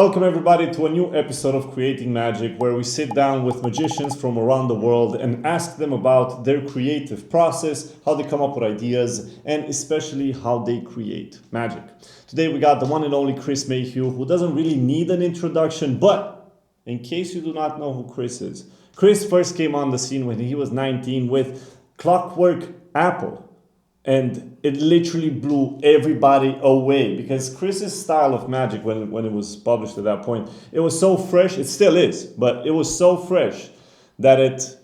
Welcome everybody to a new episode of Creating Magic, where we sit down with magicians from around the world and ask them about their creative process, how they come up with ideas, and especially how they create magic. Today we got the one and only Chris Mayhew, who doesn't really need an introduction, but in case you do not know who Chris is, Chris first came on the scene when he was 19 with Clockwork Apple. And it literally blew everybody away because Chris's style of magic, when it was published at that point, it was so fresh. It still is, but it was so fresh that it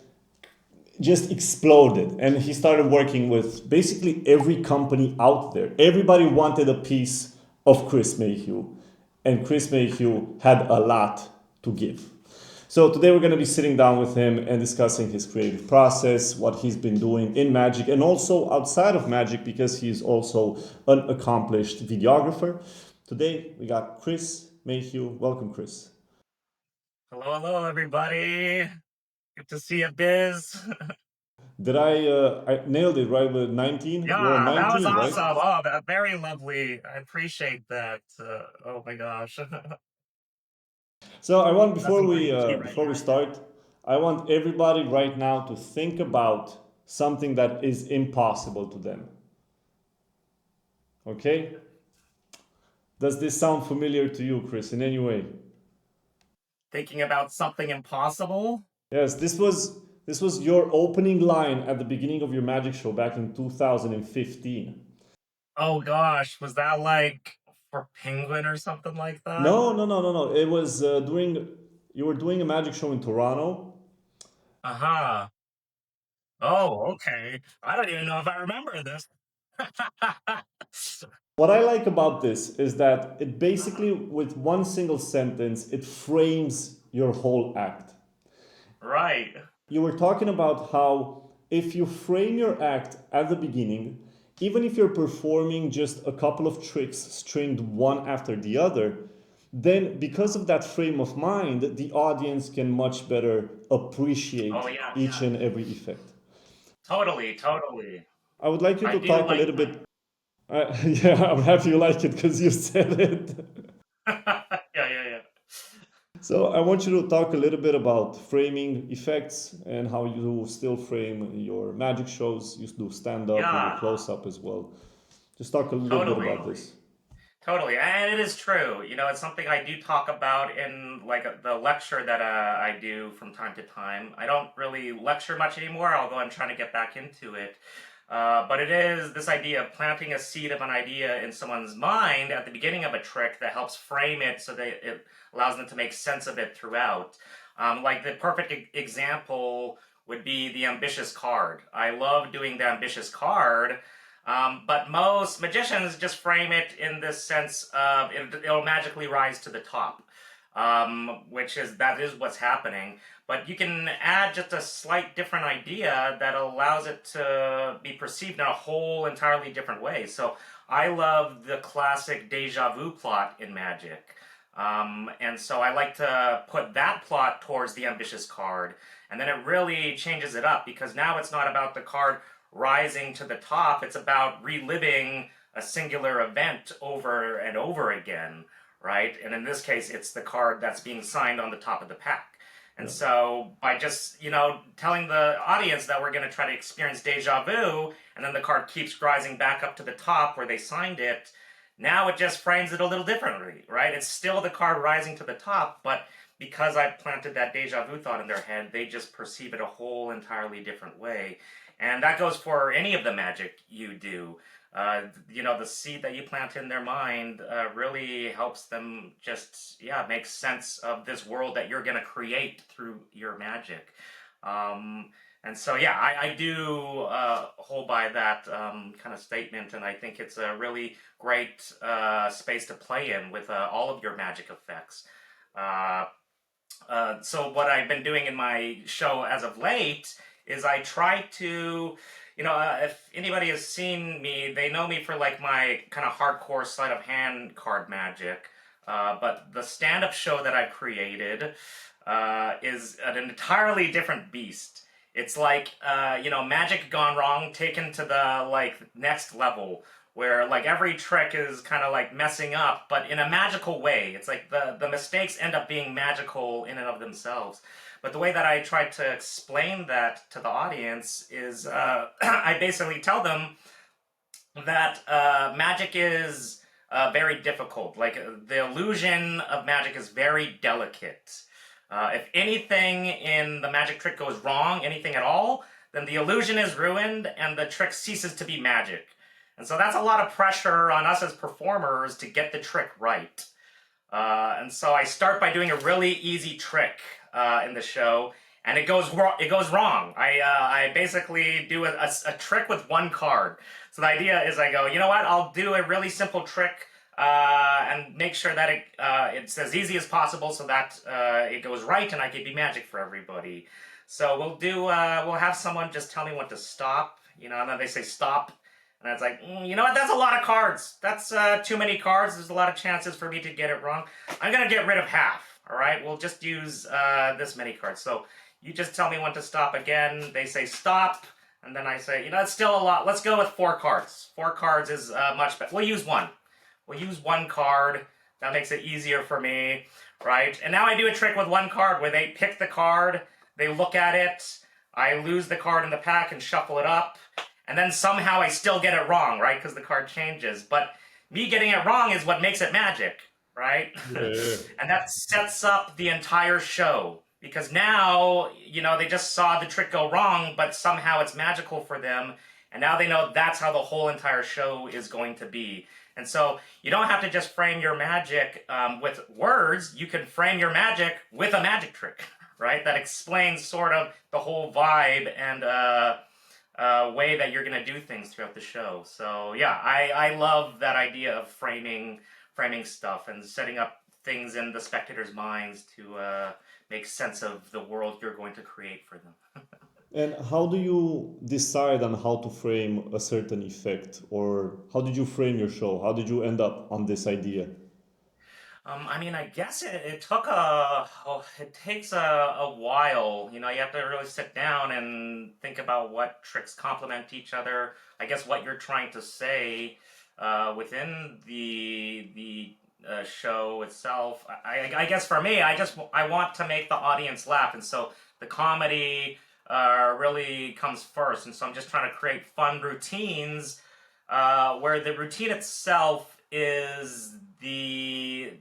just exploded. And he started working with basically every company out there. Everybody wanted a piece of Chris Mayhew, and Chris Mayhew had a lot to give. So today we're going to be sitting down with him and discussing his creative process, what he's been doing in magic and also outside of magic, because he's also an accomplished videographer. Today we got Chris Mayhew. Welcome, Chris. Hello, everybody. Good to see you, Biz. Did I nailed it right with 19? You're a Yeah, that was 19, right? awesome. Oh, very lovely. I appreciate that. Oh my gosh. So I want Nothing crazy right before we now. start, I want everybody right now to think about something that is impossible to them. Okay? Does this sound familiar to you, Chris, in any way? Thinking about something impossible? Yes, this was your opening line at the beginning of your magic show back in 2015. Oh gosh, was that like for Penguin or something like that? No, no, no, no, no. It was doing you were doing a magic show in Toronto. Uh-huh. Oh, okay. I don't even know if I remember this. What I like about this is that it basically, with one single sentence, it frames your whole act. Right. You were talking about how if you frame your act at the beginning, even if you're performing just a couple of tricks stringed one after the other, then because of that frame of mind, the audience can much better Oh appreciate each yes. and every effect. Totally. I would like you I to do talk a like little bit. Yeah, I'm happy you like it because you said it. that. Yeah. So I want you to talk a little bit about framing effects and how you still frame your magic shows. You do stand up, you do Yeah, close up as well. Just talk a little bit totally. about this. Totally, and it is true. It's something I do talk about in the lecture that I do from time to time. I don't really lecture much anymore, although I'm trying to get back into it. But it is this idea of planting a seed of an idea in someone's mind at the beginning of a trick that helps frame it so that it allows them to make sense of it throughout. Like the perfect example would be the ambitious card. I love doing the ambitious card, but most magicians just frame it in this sense of it'll magically rise to the top, which is that is what's happening. But you can add just a slight different idea that allows it to be perceived in a whole entirely different way. So I love the classic déjà vu plot in magic. And so I like to put that plot towards the ambitious card, and then it really changes it up because now it's not about the card rising to the top, it's about reliving a singular event over and over again, right? And in this case, it's the card that's being signed on the top of the pack. And Yeah. so by just, telling the audience that we're going to try to experience deja vu, and then the card keeps rising back up to the top where they signed it, now it just frames it a little differently, right? It's still the card rising to the top, but because I planted that deja vu thought in their head, they just perceive it a whole entirely different way. And that goes for any of the magic you do. The seed that you plant in their mind really helps them just, make sense of this world that you're going to create through your magic. And so, I do hold by that kind of statement, and I think it's a really great space to play in with all of your magic effects. Uh, so what I've been doing in my show as of late is I try to, if anybody has seen me, they know me for like my kind of hardcore sleight of hand card magic. But the stand-up show that I created is an entirely different beast. It's like magic gone wrong, taken to the like next level, where like every trick is kind of like messing up, but in a magical way. It's like the mistakes end up being magical in and of themselves. But the way that I try to explain that to the audience is I basically tell them that magic is very difficult. Like the illusion of magic is very delicate. If anything in the magic trick goes wrong, anything at all, then the illusion is ruined and the trick ceases to be magic. And so that's a lot of pressure on us as performers to get the trick right. And so I start by doing a really easy trick in the show, and it goes wrong. I basically do a trick with one card. So the idea is I go, you know what? I'll do a really simple trick and make sure that it's as easy as possible so that it goes right and I can be magic for everybody. So we'll have someone just tell me when to stop, and then they say stop. And it's like, you know what, that's a lot of cards. That's too many cards. There's a lot of chances for me to get it wrong. I'm going to get rid of half, all right? We'll just use this many cards. So you just tell me when to stop again. They say stop, and then I say, it's still a lot. Let's go with 4 cards. 4 cards is much better. We'll use one. We'll use 1 card. That makes it easier for me, right? And now I do a trick with 1 card where they pick the card, they look at it, I lose the card in the pack and shuffle it up, and then somehow I still get it wrong, right? Because the card changes. But me getting it wrong is what makes it magic, right? Yeah. And that sets up the entire show. Because now, they just saw the trick go wrong, but somehow it's magical for them. And now they know that's how the whole entire show is going to be. And so you don't have to just frame your magic with words. You can frame your magic with a magic trick, right? That explains sort of the whole vibe and way that you're going to do things throughout the show. So yeah, I love that idea of framing stuff and setting up things in the spectators' minds to make sense of the world you're going to create for them. And how do you decide on how to frame a certain effect? Or how did you frame your show? How did you end up on this idea? I guess it takes a while. You have to really sit down and think about what tricks complement each other. I guess what you're trying to say within the show itself. I guess for me, I want to make the audience laugh, and so the comedy really comes first. And so I'm just trying to create fun routines where the routine itself is the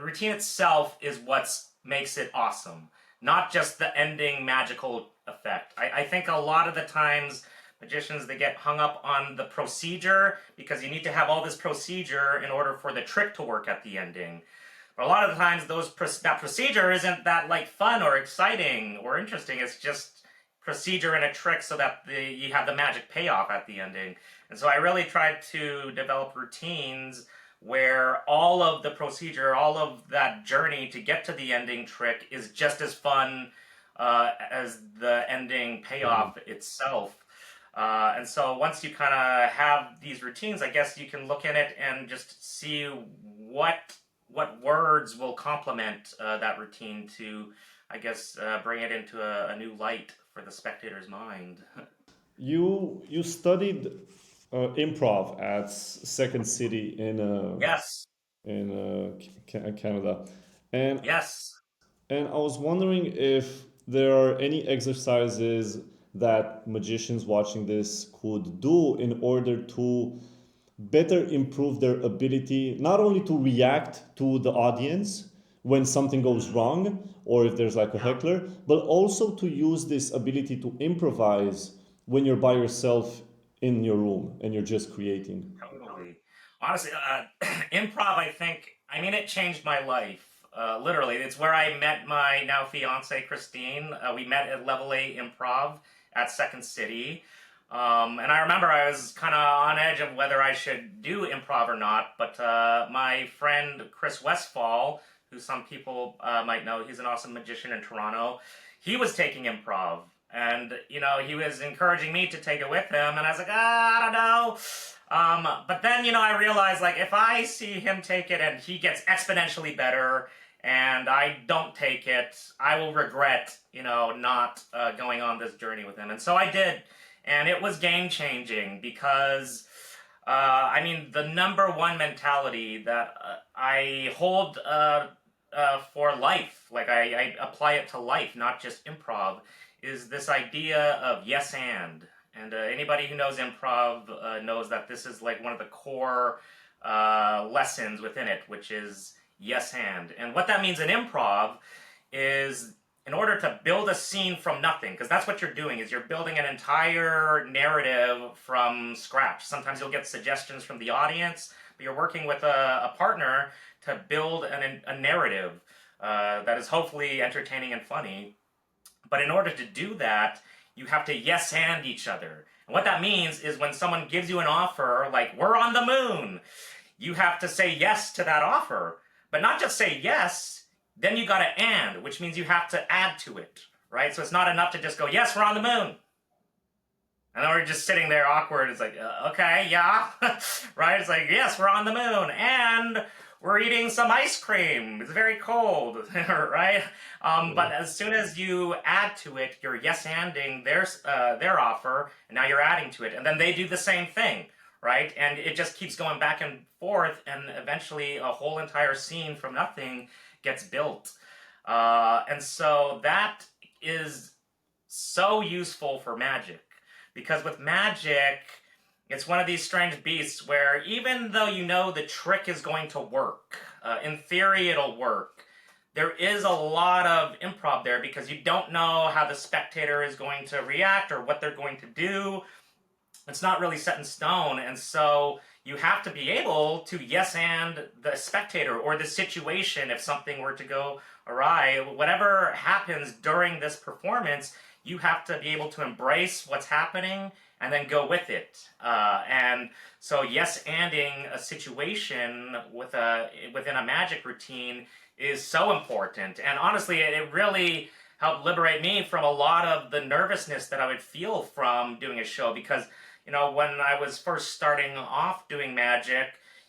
routine itself is what makes it awesome, not just the ending magical effect. I think a lot of the times magicians, they get hung up on the procedure because you need to have all this procedure in order for the trick to work at the ending. But a lot of the times that procedure isn't that like fun or exciting or interesting. It's just procedure in a trick so that you have the magic payoff at the ending. And so I really tried to develop routines where all of the procedure, all of that journey to get to the ending trick is just as fun as the ending payoff itself. And so once you kind of have these routines, I guess you can look at it and just see what words will complement that routine to, I guess, bring it into a new light for the spectator's mind. You studied improv at Second City in Yes. Canada, and Yes. and I was wondering if there are any exercises that magicians watching this could do in order to better improve their ability not only to react to the audience when something goes wrong or if there's like a heckler, but also to use this ability to improvise when you're by yourself in your room and you're just creating. Totally. Honestly, improv, it changed my life. Literally, it's where I met my now fiance, Christine. We met at Level A Improv at Second City. And I remember I was kind of on edge of whether I should do improv or not. But my friend, Chris Westfall, who some people might know, he's an awesome magician in Toronto, he was taking improv. And, he was encouraging me to take it with him. And I was like, I don't know. But then, I realized, like, if I see him take it and he gets exponentially better and I don't take it, I will regret, not going on this journey with him. And so I did. And it was game-changing because I mean, the number one mentality that I hold for life, like I apply it to life, not just improv, is this idea of yes and. And anybody who knows improv knows that this is like one of the core lessons within it, which is yes and. And what that means in improv is in order to build a scene from nothing, because that's what you're doing, is you're building an entire narrative from scratch. Sometimes you'll get suggestions from the audience, but you're working with a partner to build a narrative that is hopefully entertaining and funny. But in order to do that, you have to yes and each other. And what that means is when someone gives you an offer, like, we're on the moon, you have to say yes to that offer. But not just say yes, then you gotta and, which means you have to add to it, right? So it's not enough to just go, yes, we're on the moon. And then we're just sitting there awkward. It's like, okay, yeah, right? It's like, yes, we're on the moon, and we're eating some ice cream. It's very cold, right? But as soon as you add to it, you're yes-anding their offer, and now you're adding to it. And then they do the same thing, right? And it just keeps going back and forth, and eventually a whole entire scene from nothing gets built. And so that is so useful for magic. Because with magic, it's one of these strange beasts where even though you know the trick is going to work, in theory it'll work, there is a lot of improv there because you don't know how the spectator is going to react or what they're going to do. It's not really set in stone, and so you have to be able to yes and the spectator or the situation if something were to go awry. Whatever happens during this performance, you have to be able to embrace what's happening and then go with it. And so yes-anding a situation within a magic routine is so important. And honestly, it really helped liberate me from a lot of the nervousness that I would feel from doing a show. Because, you know, when I was first starting off doing magic,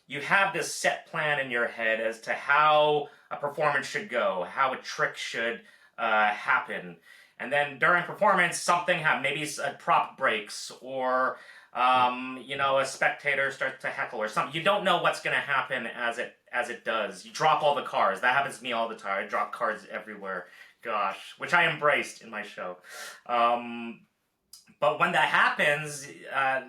you have this set plan in your head as to how a performance should go, how a trick should happen. And then during performance, something happens. Maybe a prop breaks, or you know, a spectator starts to heckle or something. You don't know what's going to happen as it does. You drop all the cards. That happens to me all the time. I drop cards everywhere. Gosh, which I embraced in my show. But when that happens,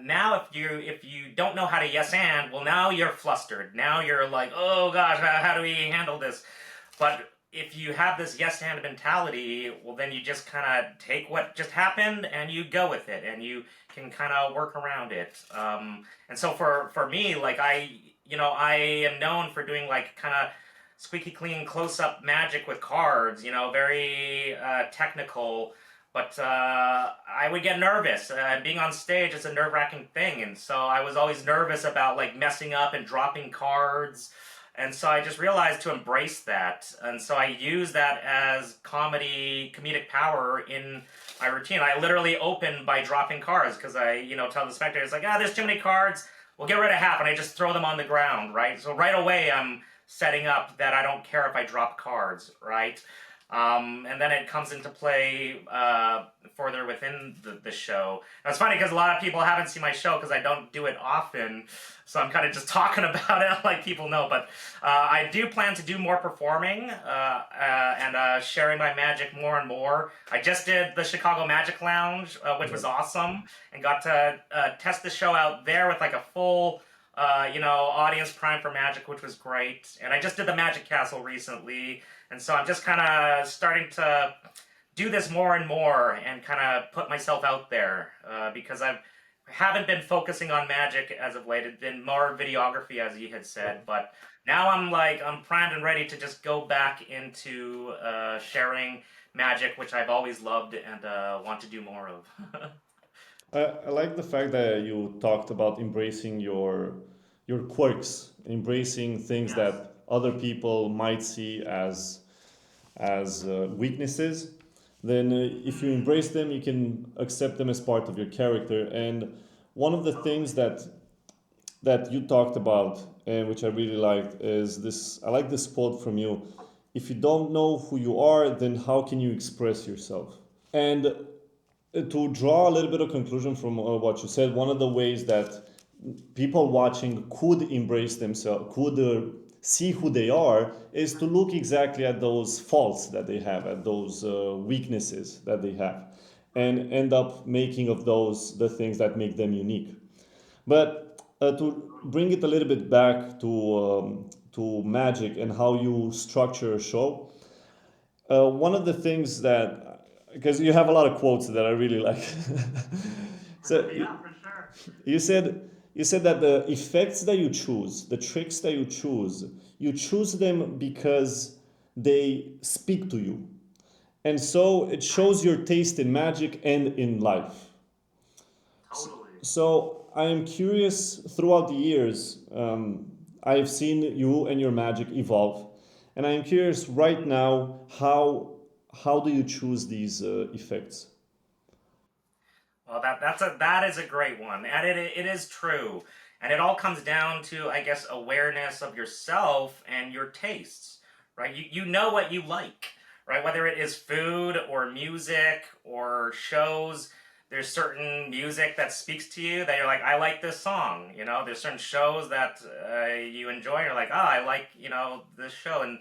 now if you don't know how to yes and, well, now you're flustered. Now you're like, oh gosh, how do we handle this? But if you have this yes and mentality, well, then you just kind of take what just happened and you go with it, and you can kind of work around it. And so for me, like I am known for doing like kind of squeaky clean close-up magic with cards, you know, very technical. But I would get nervous. Being on stage is a nerve-wracking thing, and so I was always nervous about like messing up and dropping cards. And so I just realized to embrace that. And so I use that as comedic power in my routine. I literally open by dropping cards because I, you know, tell the spectators, like, there's too many cards. We'll get rid of half. And I just throw them on the ground, right? So right away, I'm setting up that I don't care if I drop cards, right? And then it comes into play further within the show. And it's funny because a lot of people haven't seen my show because I don't do it often. So I'm kind of just talking about it like people know. But I do plan to do more performing and sharing my magic more and more. I just did the Chicago Magic Lounge, which was awesome, and got to test the show out there with like a full audience prime for magic, which was great. And I just did the Magic Castle recently. And so I'm just kind of starting to do this more and more and kind of put myself out there because I haven't been focusing on magic as of late. It's been more videography, as you had said. But now I'm primed and ready to just go back into sharing magic, which I've always loved and want to do more of. I like the fact that you talked about embracing your quirks, embracing things Yes. that other people might see as weaknesses. Then if you embrace them, you can accept them as part of your character. And one of the things that you talked about, and which I really liked, is this. I like this quote from you: "If you don't know who you are, then how can you express yourself?" And to draw a little bit of conclusion from what you said, one of the ways that people watching could embrace themselves, could see who they are, is to look exactly at those faults that they have, at those weaknesses that they have, and end up making of those the things that make them unique. But to bring it a little bit back to magic and how you structure a show, one of the things that, because you have a lot of quotes that I really like. So Yeah, for sure. you said you said that the effects that you choose, the tricks that you choose them because they speak to you. And so it shows your taste in magic and in life. Totally. So I am curious, throughout the years, I've seen you and your magic evolve. And I'm curious right now, how do you choose these effects? Well, that is a great one, and it is true, and it all comes down to, I guess, awareness of yourself and your tastes, right? You know what you like, right? Whether it is food or music or shows, there's certain music that speaks to you that you're like, I like this song. You know, there's certain shows that you enjoy. You're like, oh, I like this show, and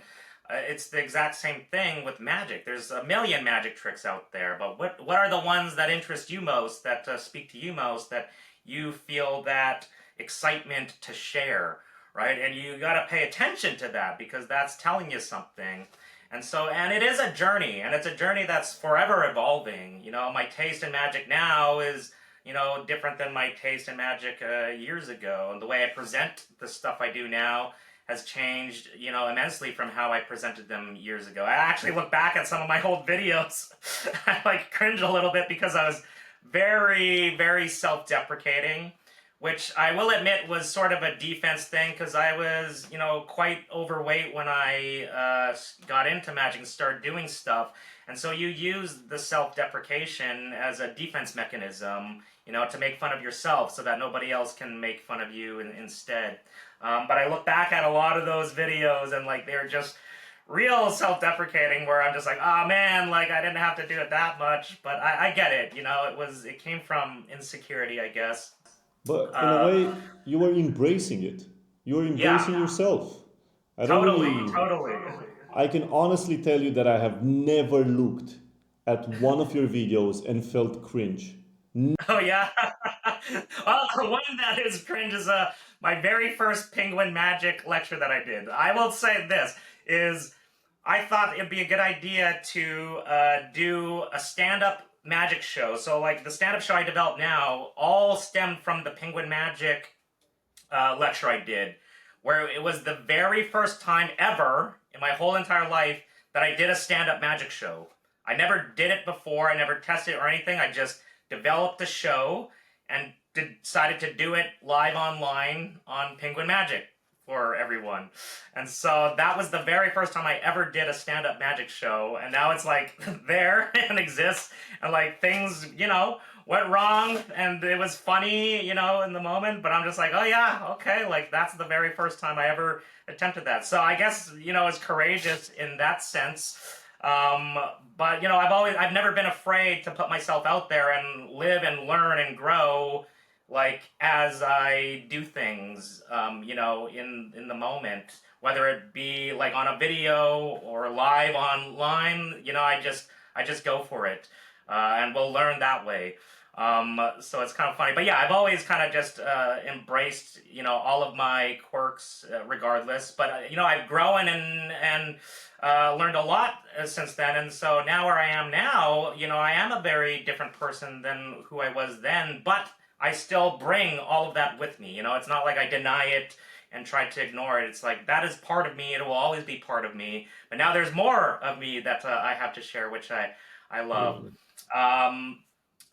it's the exact same thing with magic. There's a million magic tricks out there, but what are the ones that interest you most, that speak to you most, that you feel that excitement to share, right? And you got to pay attention to that because that's telling you something. And it is a journey, and it's a journey that's forever evolving. You know, my taste in magic now is, different than my taste in magic years ago. And the way I present the stuff I do now has changed, immensely from how I presented them years ago. I actually look back at some of my old videos. I like cringe a little bit because I was very, very self-deprecating, which I will admit was sort of a defense thing because I was, quite overweight when I got into magic and started doing stuff. And so you use the self-deprecation as a defense mechanism, to make fun of yourself so that nobody else can make fun of you instead. But I look back at a lot of those videos and like they're just real self-deprecating, where I'm just like, oh man, like I didn't have to do it that much. But I get it, it came from insecurity, I guess. But in a Uh, way, you were embracing it. You were yeah, embracing yourself. I don't totally, really. totally. I can honestly tell you that I have never looked at one of your videos and felt cringe. Oh yeah. Well, the one that is cringe is my very first Penguin Magic lecture that I did. I will say this is I thought it'd be a good idea to do a stand-up magic show. So like the stand-up show I developed now all stemmed from the Penguin Magic lecture I did, where it was the very first time ever in my whole entire life that I did a stand-up magic show. I never did it before. I never tested it or anything. I just developed a show and decided to do it live online on Penguin Magic for everyone. And so that was the very first time I ever did a stand-up magic show. And now it's like there and exists. And like things, went wrong and it was funny, in the moment. But I'm just like, oh yeah, okay. Like that's the very first time I ever attempted that. So I guess, it's courageous in that sense. But I've never been afraid to put myself out there and live and learn and grow, like as I do things, in the moment, whether it be like on a video or live online, I just go for it, and we'll learn that way. So it's kind of funny, but yeah, I've always kind of just embraced, all of my quirks, regardless. But I've grown and learned a lot since then, and so now where I am now, I am a very different person than who I was then, but I still bring all of that with me. It's not like I deny it and try to ignore it. It's like that is part of me. It will always be part of me. But now there's more of me that I have to share, which I love. Um,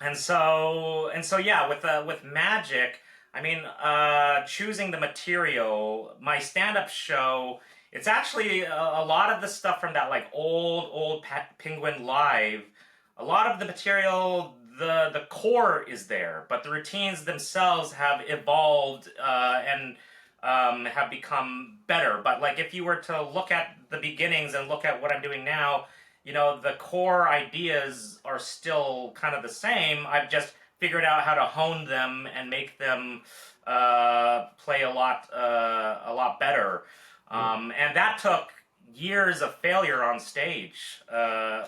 and so yeah, with magic, I mean, choosing the material, my stand-up show, it's actually a lot of the stuff from that like old Penguin Live. A lot of the material, the core is there, but the routines themselves have evolved, and have become better. But like if you were to look at the beginnings and look at what I'm doing now, the core ideas are still kind of the same. I've just figured out how to hone them and make them play a lot better. And that took years of failure on stage. I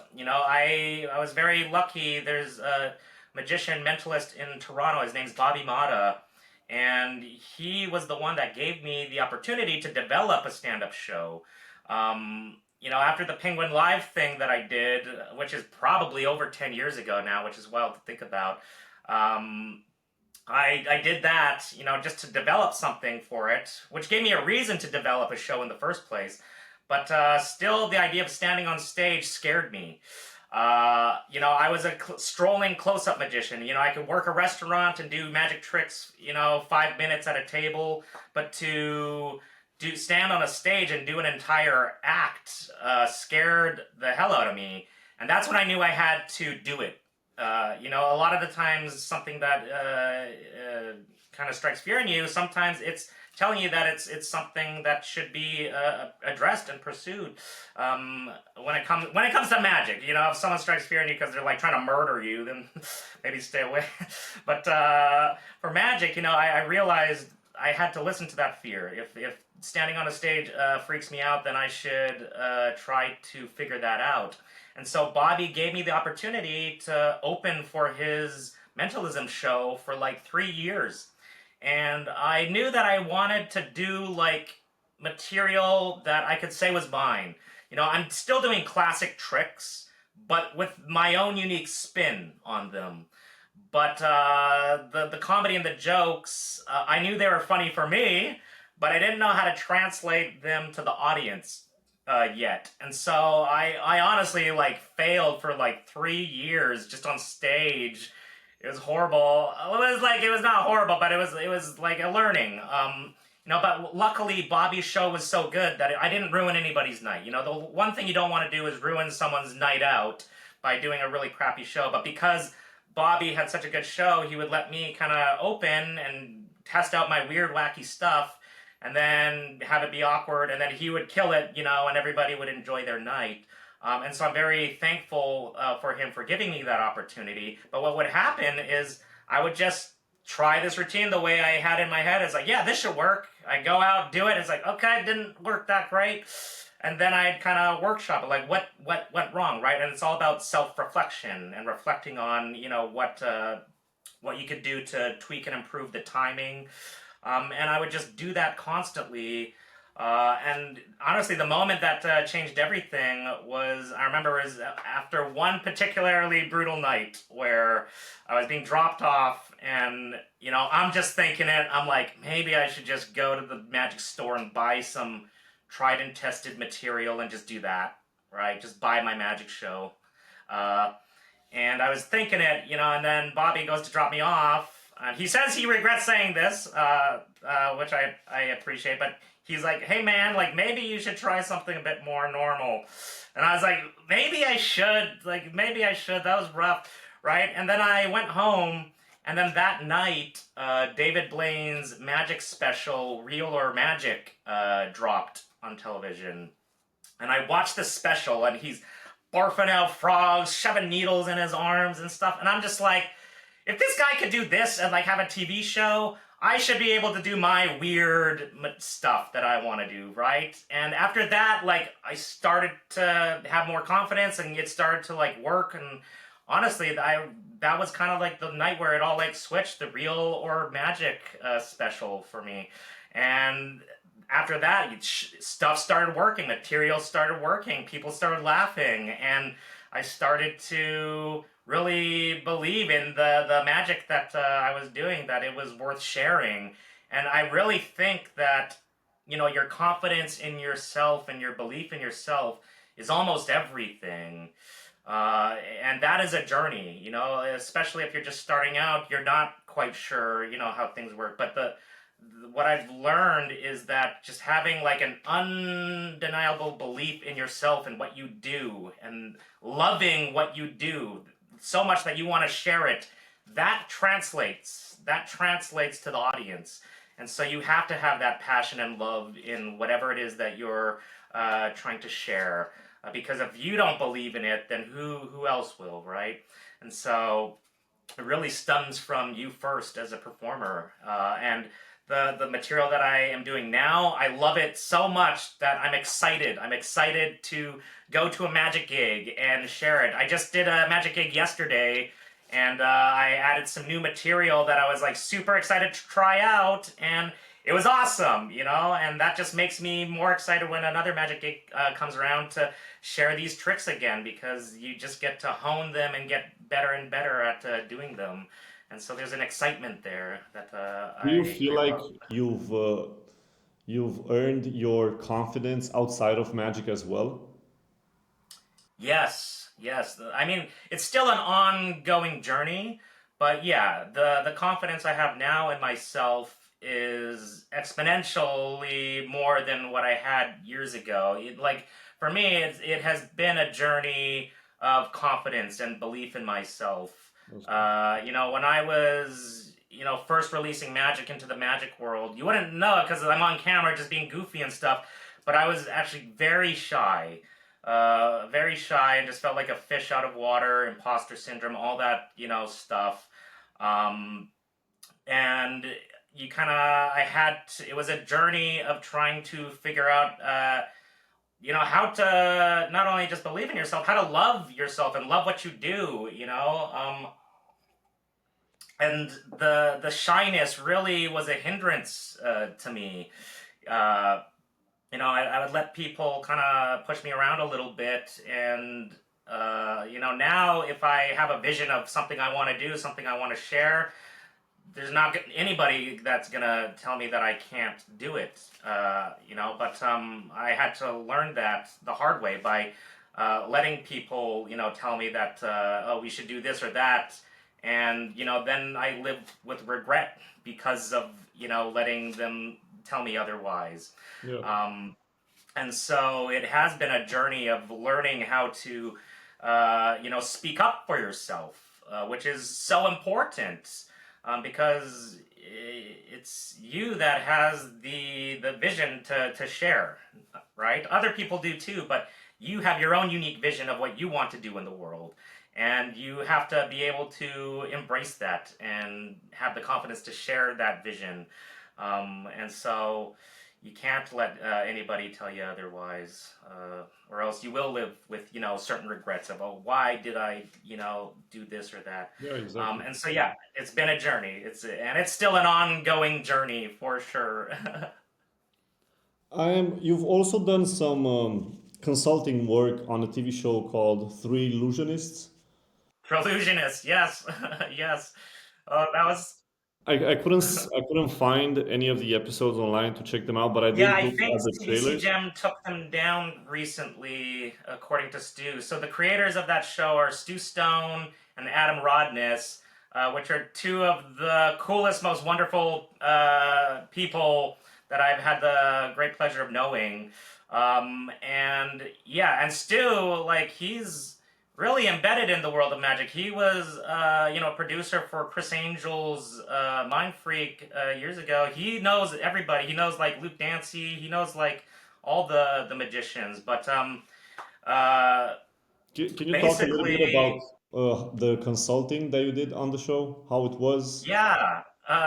was very lucky. There's a magician mentalist in Toronto. His name's Bobby Mata, and he was the one that gave me the opportunity to develop a stand-up show. After the Penguin Live thing that I did, which is probably over 10 years ago now, which is wild to think about. I did that, just to develop something for it, which gave me a reason to develop a show in the first place. But still, the idea of standing on stage scared me. I was a strolling close-up magician. I could work a restaurant and do magic tricks, 5 minutes at a table. But to stand on a stage and do an entire act scared the hell out of me. And that's when I knew I had to do it. A lot of the times something that kind of strikes fear in you, sometimes it's telling you that it's something that should be addressed and pursued. When it comes to magic, if someone strikes fear in you because they're like trying to murder you, then maybe stay away. But for magic, I realized I had to listen to that fear. If standing on a stage freaks me out, then I should try to figure that out. And so Bobby gave me the opportunity to open for his mentalism show for like 3 years. And I knew that I wanted to do like material that I could say was mine. I'm still doing classic tricks, but with my own unique spin on them. But the comedy and the jokes, I knew they were funny for me, but I didn't know how to translate them to the audience yet. And so I honestly like failed for like 3 years just on stage. It was horrible. It was not horrible, but it was like a learning. But luckily Bobby's show was so good that I didn't ruin anybody's night. The one thing you don't want to do is ruin someone's night out by doing a really crappy show. But because Bobby had such a good show, he would let me kind of open and test out my weird, wacky stuff, and then have it be awkward, and then he would kill it, and everybody would enjoy their night. And so I'm very thankful for him for giving me that opportunity. But what would happen is I would just try this routine the way I had in my head. It's like, yeah, this should work. I go out, do it. It's like, okay, it didn't work that great. And then I'd kind of workshop it, like what went wrong, right? And it's all about self-reflection and reflecting on, what you could do to tweak and improve the timing. And I would just do that constantly. And honestly, the moment that changed everything was, I remember, was after one particularly brutal night where I was being dropped off, and, I'm just thinking it. I'm like, maybe I should just go to the magic store and buy some tried and tested material and just do that, right? Just buy my magic show. And I was thinking it, and then Bobby goes to drop me off. And he says he regrets saying this, which I appreciate, but he's like, hey man, like maybe you should try something a bit more normal. And I was like, maybe I should, that was rough, right? And then I went home, and then that night, David Blaine's magic special, Real or Magic, dropped on television. And I watched the special, and he's barfing out frogs, shoving needles in his arms and stuff, and I'm just like, if this guy could do this and like have a TV show, I should be able to do my weird stuff that I want to do, right? And after that, like, I started to have more confidence, and it started to like work. And honestly, that was kind of like the night where it all like switched, the Real or Magic special for me. And after that, stuff started working, material started working, people started laughing, and I started to really believe in the magic that I was doing, that it was worth sharing. And I really think that, your confidence in yourself and your belief in yourself is almost everything. And that is a journey, especially if you're just starting out, you're not quite sure, how things work. But what I've learned is that just having like an undeniable belief in yourself and what you do, and loving what you do so much that you want to share it, that translates to the audience. And so you have to have that passion and love in whatever it is that you're trying to share. Because if you don't believe in it, then who else will, right? And so it really stems from you first as a performer. And the material that I am doing now. I love it so much that I'm excited. I'm excited to go to a magic gig and share it. I just did a magic gig yesterday, and I added some new material that I was like super excited to try out, and it was awesome, you know. And that just makes me more excited when another magic gig comes around to share these tricks again, because you just get to hone them and get better and better at doing them. And so there's an excitement there that Do you feel I like love. you've earned your confidence outside of magic as well? Yes, yes. I mean, it's still an ongoing journey, but yeah, the confidence I have now in myself is exponentially more than what I had years ago. Like for me, it has been a journey of confidence and belief in myself. That's cool. When I was, first releasing magic into the magic world, you wouldn't know it because I'm on camera just being goofy and stuff, but I was actually very shy, and just felt like a fish out of water, imposter syndrome, all that, stuff. Um, and it was a journey of trying to figure out, how to not only just believe in yourself, how to love yourself and love what you do, and the shyness really was a hindrance to me. Uh, I would let people kind of push me around a little bit. And, now if I have a vision of something I want to do, something I want to share, there's not anybody that's going to tell me that I can't do it, but I had to learn that the hard way by letting people, tell me that, oh, we should do this or that. And, then I lived with regret because of, letting them tell me otherwise. Yeah. Um, and so it has been a journey of learning how to, speak up for yourself, which is so important, because it's you that has the vision to share, right? Other people do too, but you have your own unique vision of what you want to do in the world. And you have to be able to embrace that and have the confidence to share that vision. And so you can't let anybody tell you otherwise, or else you will live with certain regrets of, oh, why did I do this or that. Yeah, exactly. And so yeah, it's been a journey. It's still an ongoing journey for sure. You've also done some consulting work on a TV show called Thrillusionists. Thrillusionists, yes, yes. That was I couldn't find any of the episodes online to check them out, but I Yeah, did I look think at the CBC trailers. Gem took them down recently, according to Stu. So the creators of that show are Stu Stone and Adam Rodness, which are two of the coolest, most wonderful people that I've had the great pleasure of knowing. And yeah, and Stu, like, he's really embedded in the world of magic. He was, a producer for Chris Angel's Mind Freak years ago. He knows everybody. He knows like Luke Dancy. He knows like all the magicians. But uh, Can you talk a little bit about basically, the consulting that you did on the show? How it was? yeah.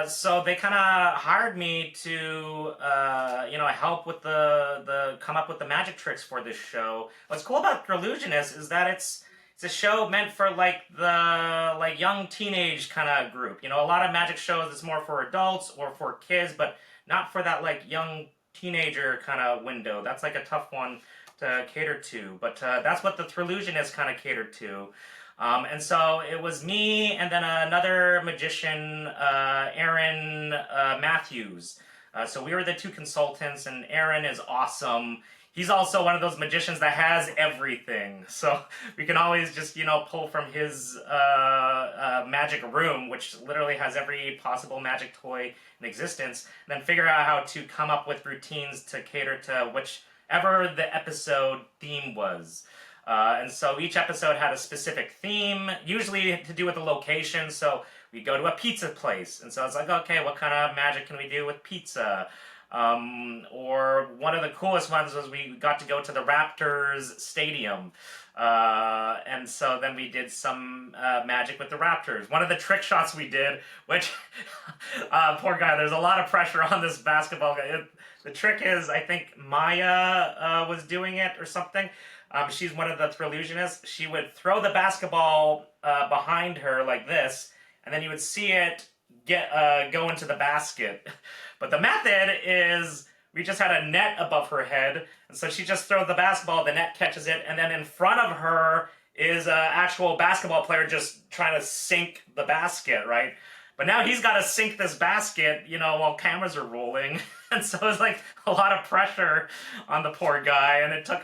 So they kind of hired me to, help with the come up with the magic tricks for this show. What's cool about Thrillusionist is that it's a show meant for like the like young teenage kind of group. A lot of magic shows it's more for adults or for kids, but not for that like young teenager kind of window. That's like a tough one to cater to. But that's what the Thrillusionist kind of catered to. And so it was me and then another magician, Aaron Matthews. So we were the two consultants, and Aaron is awesome. He's also one of those magicians that has everything. So we can always just, pull from his magic room, which literally has every possible magic toy in existence, and then figure out how to come up with routines to cater to whichever the episode theme was. And so each episode had a specific theme, usually to do with the location. So we go to a pizza place, and so it's like, okay, what kind of magic can we do with pizza? Or one of the coolest ones was we got to go to the Raptors stadium. And so then we did some magic with the Raptors. One of the trick shots we did, which, poor guy, there's a lot of pressure on this basketball guy. The trick is, I think Maya was doing it or something. She's one of the Thrillusionists. She would throw the basketball behind her like this, and then you would see it go into the basket. But the method is we just had a net above her head, and so she just throws the basketball, the net catches it, and then in front of her is an actual basketball player just trying to sink the basket, right? But now he's got to sink this basket, while cameras are rolling. And so it's like a lot of pressure on the poor guy, and it took,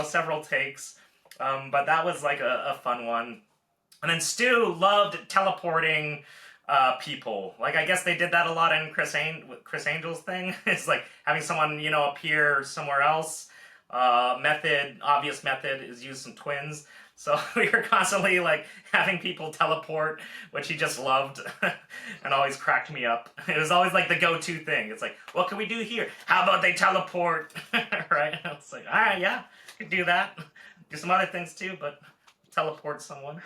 several takes. But that was like a fun one. And then Stu loved teleporting people. Like, I guess they did that a lot in Chris Angel's thing. It's like having someone, appear somewhere else. Obvious method is use some twins. So we were constantly like having people teleport, which he just loved and always cracked me up. It was always like the go-to thing. It's like, what can we do here? How about they teleport? Right? I was like, all right, yeah, could do that. Do some other things too, but teleport someone.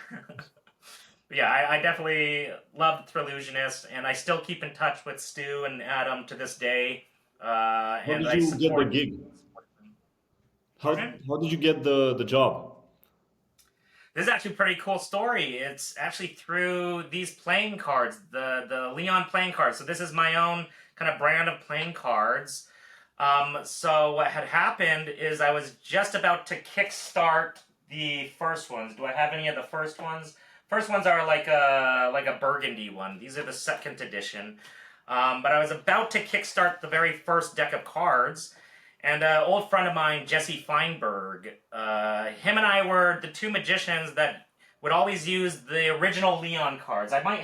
But yeah, I definitely love Thrillusionists, and I still keep in touch with Stu and Adam to this day. How And did I you get the support gig? them. How Pardon? how did you get the job? This is actually a pretty cool story. It's actually through these playing cards, the Leon playing cards. So this is my own kind of brand of playing cards. So what had happened is I was just about to kickstart the first ones. Do I have any of the first ones? First ones are like a burgundy one. These are the second edition. But I was about to kickstart the very first deck of cards. And an old friend of mine, Jesse Feinberg, him and I were the two magicians that would always use the original Leon cards. Do I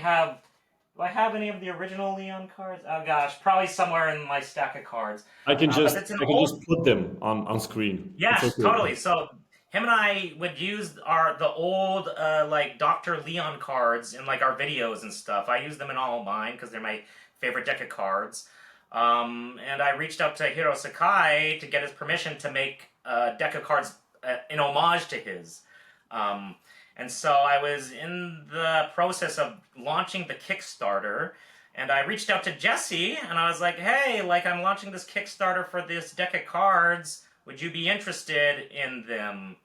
have any of the original Leon cards? Oh gosh, probably somewhere in my stack of cards. I can But just it's an I can just old, put them on screen. It's yes, okay. totally. So him and I would use the old like Dr. Leon cards in like our videos and stuff. I use them in all of mine because they're my favorite deck of cards. And I reached out to Hiro Sakai to get his permission to make a deck of cards in homage to his. And so I was in the process of launching the Kickstarter, and I reached out to Jesse, and I was like, hey, like, I'm launching this Kickstarter for this deck of cards. Would you be interested in them?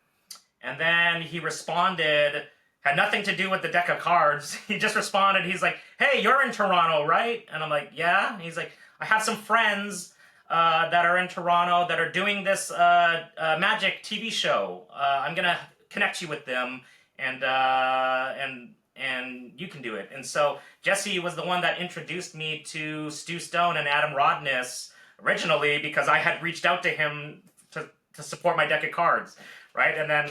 And then he responded, had nothing to do with the deck of cards. He just responded, he's like, hey, you're in Toronto, right? And I'm like, yeah. And he's like, I have some friends that are in Toronto that are doing this magic TV show. I'm gonna connect you with them, and you can do it. And so Jesse was the one that introduced me to Stu Stone and Adam Rodness originally because I had reached out to him to support my deck of cards, right? And then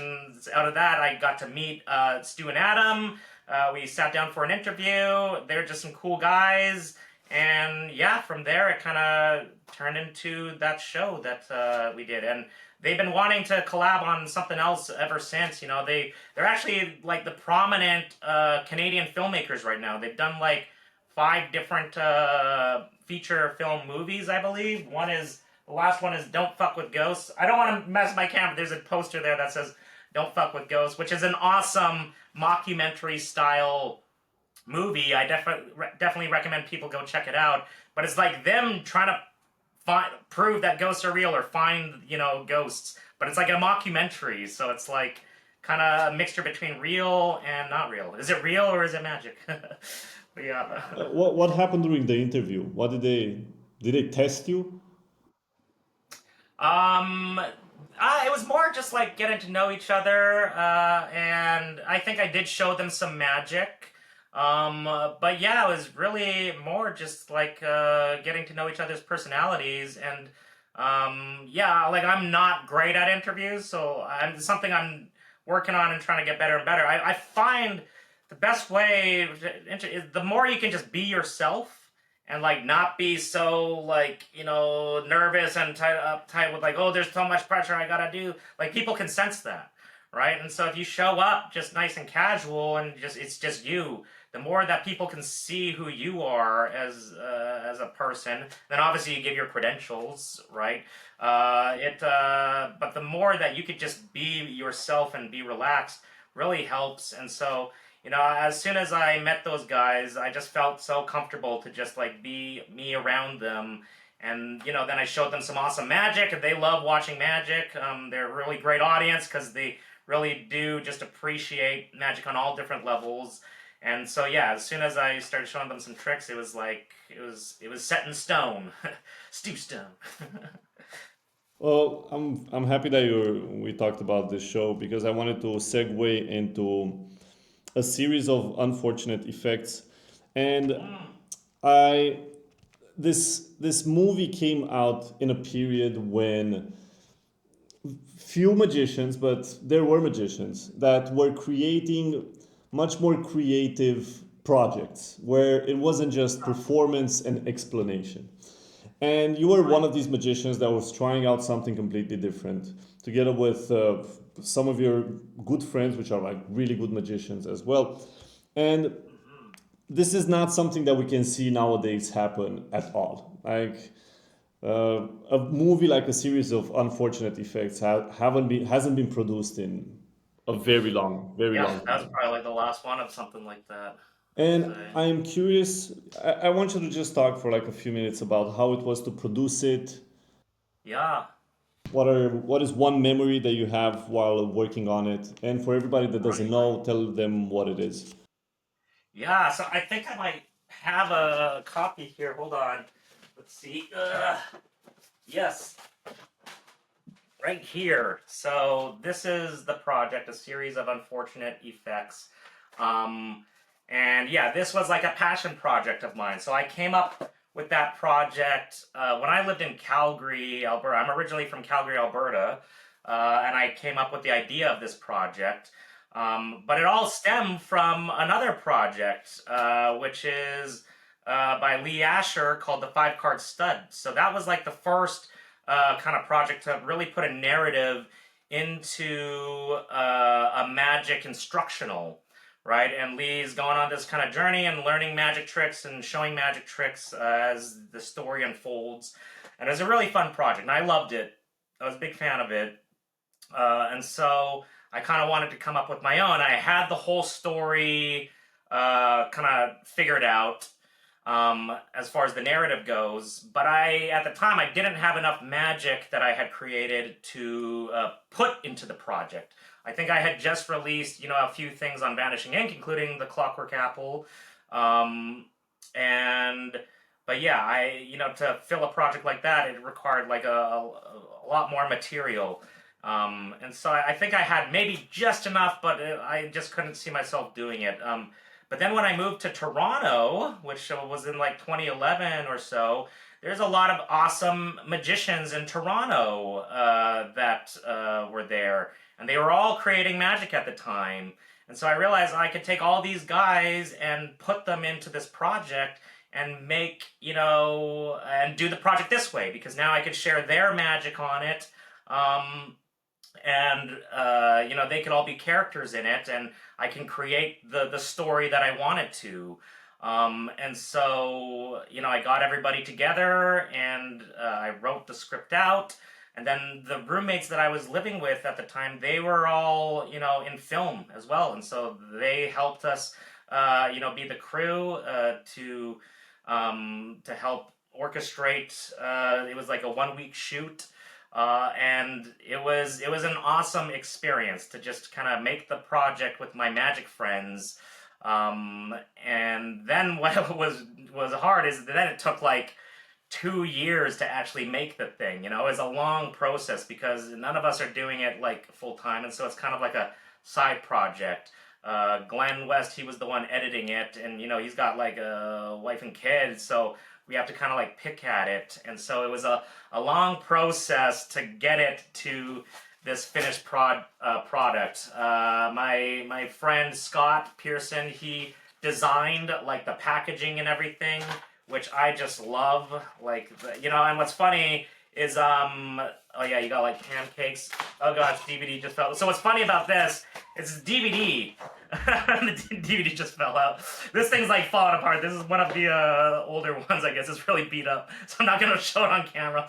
out of that, I got to meet Stu and Adam. We sat down for an interview. They're just some cool guys. And yeah, from there it kind of turned into that show that we did, and they've been wanting to collab on something else ever since. They're actually like the prominent Canadian filmmakers right now. They've done like 5 different feature film movies, I believe. The last one is Don't Fuck with Ghosts. I don't want to mess my camera. There's a poster there that says Don't Fuck with Ghosts, which is an awesome mockumentary style movie. I definitely recommend people go check it out. But it's like them trying to prove that ghosts are real or find ghosts. But it's like a mockumentary, so it's like kind of a mixture between real and not real. Is it real or is it magic? But yeah. What happened during the interview? What did they test you? It was more just like getting to know each other, and I think I did show them some magic. But yeah, it was really more just like getting to know each other's personalities, and yeah, like I'm not great at interviews, so something I'm working on and trying to get better and better. I find the best way is the more you can just be yourself and like not be so like nervous and uptight with like, oh, there's so much pressure I gotta do. Like people can sense that, right? And so if you show up just nice and casual and just it's just you, the more that people can see who you are as a person, then obviously you give your credentials, right? But the more that you could just be yourself and be relaxed really helps. And so, as soon as I met those guys, I just felt so comfortable to just like be me around them. And then I showed them some awesome magic, and they love watching magic. They're a really great audience because they really do just appreciate magic on all different levels. And so yeah, as soon as I started showing them some tricks, it was like it was set in stone, stew stone. Well, I'm happy that we talked about this show because I wanted to segue into a series of unfortunate effects, and Mm, I this movie came out in a period when few magicians, but there were magicians that were creating much more creative projects where it wasn't just performance and explanation. And you were one right. of these magicians that was trying out something completely different, together with some of your good friends, which are like really good magicians as well. And Hmm. this is not something that we can see nowadays happen at all. Like a movie like a series of unfortunate effects hasn't been produced in a very Yeah, long that was time. probably like the last one of something like that, I'd And say. I'm curious. I want you to just talk for like a few minutes about how it was to produce it. Yeah, What is one memory that you have while working on it? And for everybody that doesn't right. know, tell them what it is. Yeah, so I think I might have a copy here. Hold on. Let's see. Yes, right here. So this is the project, a series of unfortunate effects. Um, and yeah, this was like a passion project of mine. So I came up with that project when I lived in Calgary, Alberta. I'm originally from Calgary, Alberta, and I came up with the idea of this project. But it all stemmed from another project, which is by Lee Asher called the Five Card Stud. So that was like the first kind of project to really put a narrative into a magic instructional, right? And Lee's going on this kind of journey and learning magic tricks and showing magic tricks as the story unfolds. And it was a really fun project, and I loved it. I was a big fan of it. And so I kind of wanted to come up with my own. I had the whole story kind of figured out as far as the narrative goes, but at the time, I didn't have enough magic that I had created to put into the project. I think I had just released, a few things on Vanishing Ink, including the Clockwork Apple, um, and but yeah, to fill a project like that, it required like a lot more material. And so I think I had maybe just enough, but I just couldn't see myself doing it. But then when I moved to Toronto, which was in like 2011 or so, there's a lot of awesome magicians in Toronto that were there. And they were all creating magic at the time. And so I realized I could take all these guys and put them into this project and and do the project this way because now I could share their magic on it. Um, and they could all be characters in it, and I can create the story that I wanted to. And so I got everybody together, and I wrote the script out. And then the roommates that I was living with at the time, they were all in film as well, and so they helped us be the crew to help orchestrate. It was like a 1 week shoot, and it was an awesome experience to just kind of make the project with my magic friends. And then what was hard is that then it took like 2 years to actually make the thing. It was a long process because none of us are doing it like full time, and so it's kind of like a side project. Glenn West, he was the one editing it, and he's got like a wife and kids, so we have to kind of like pick at it. And so it was a long process to get it to this finished product. My friend Scott Pearson, he designed like the packaging and everything, which I just love. And what's funny is oh yeah, you got like pancakes. Oh gosh, DVD just fell. So what's funny about this is DVD. The DVD just fell out. This thing's like falling apart. This is one of the older ones, I guess. It's really beat up, so I'm not gonna show it on camera.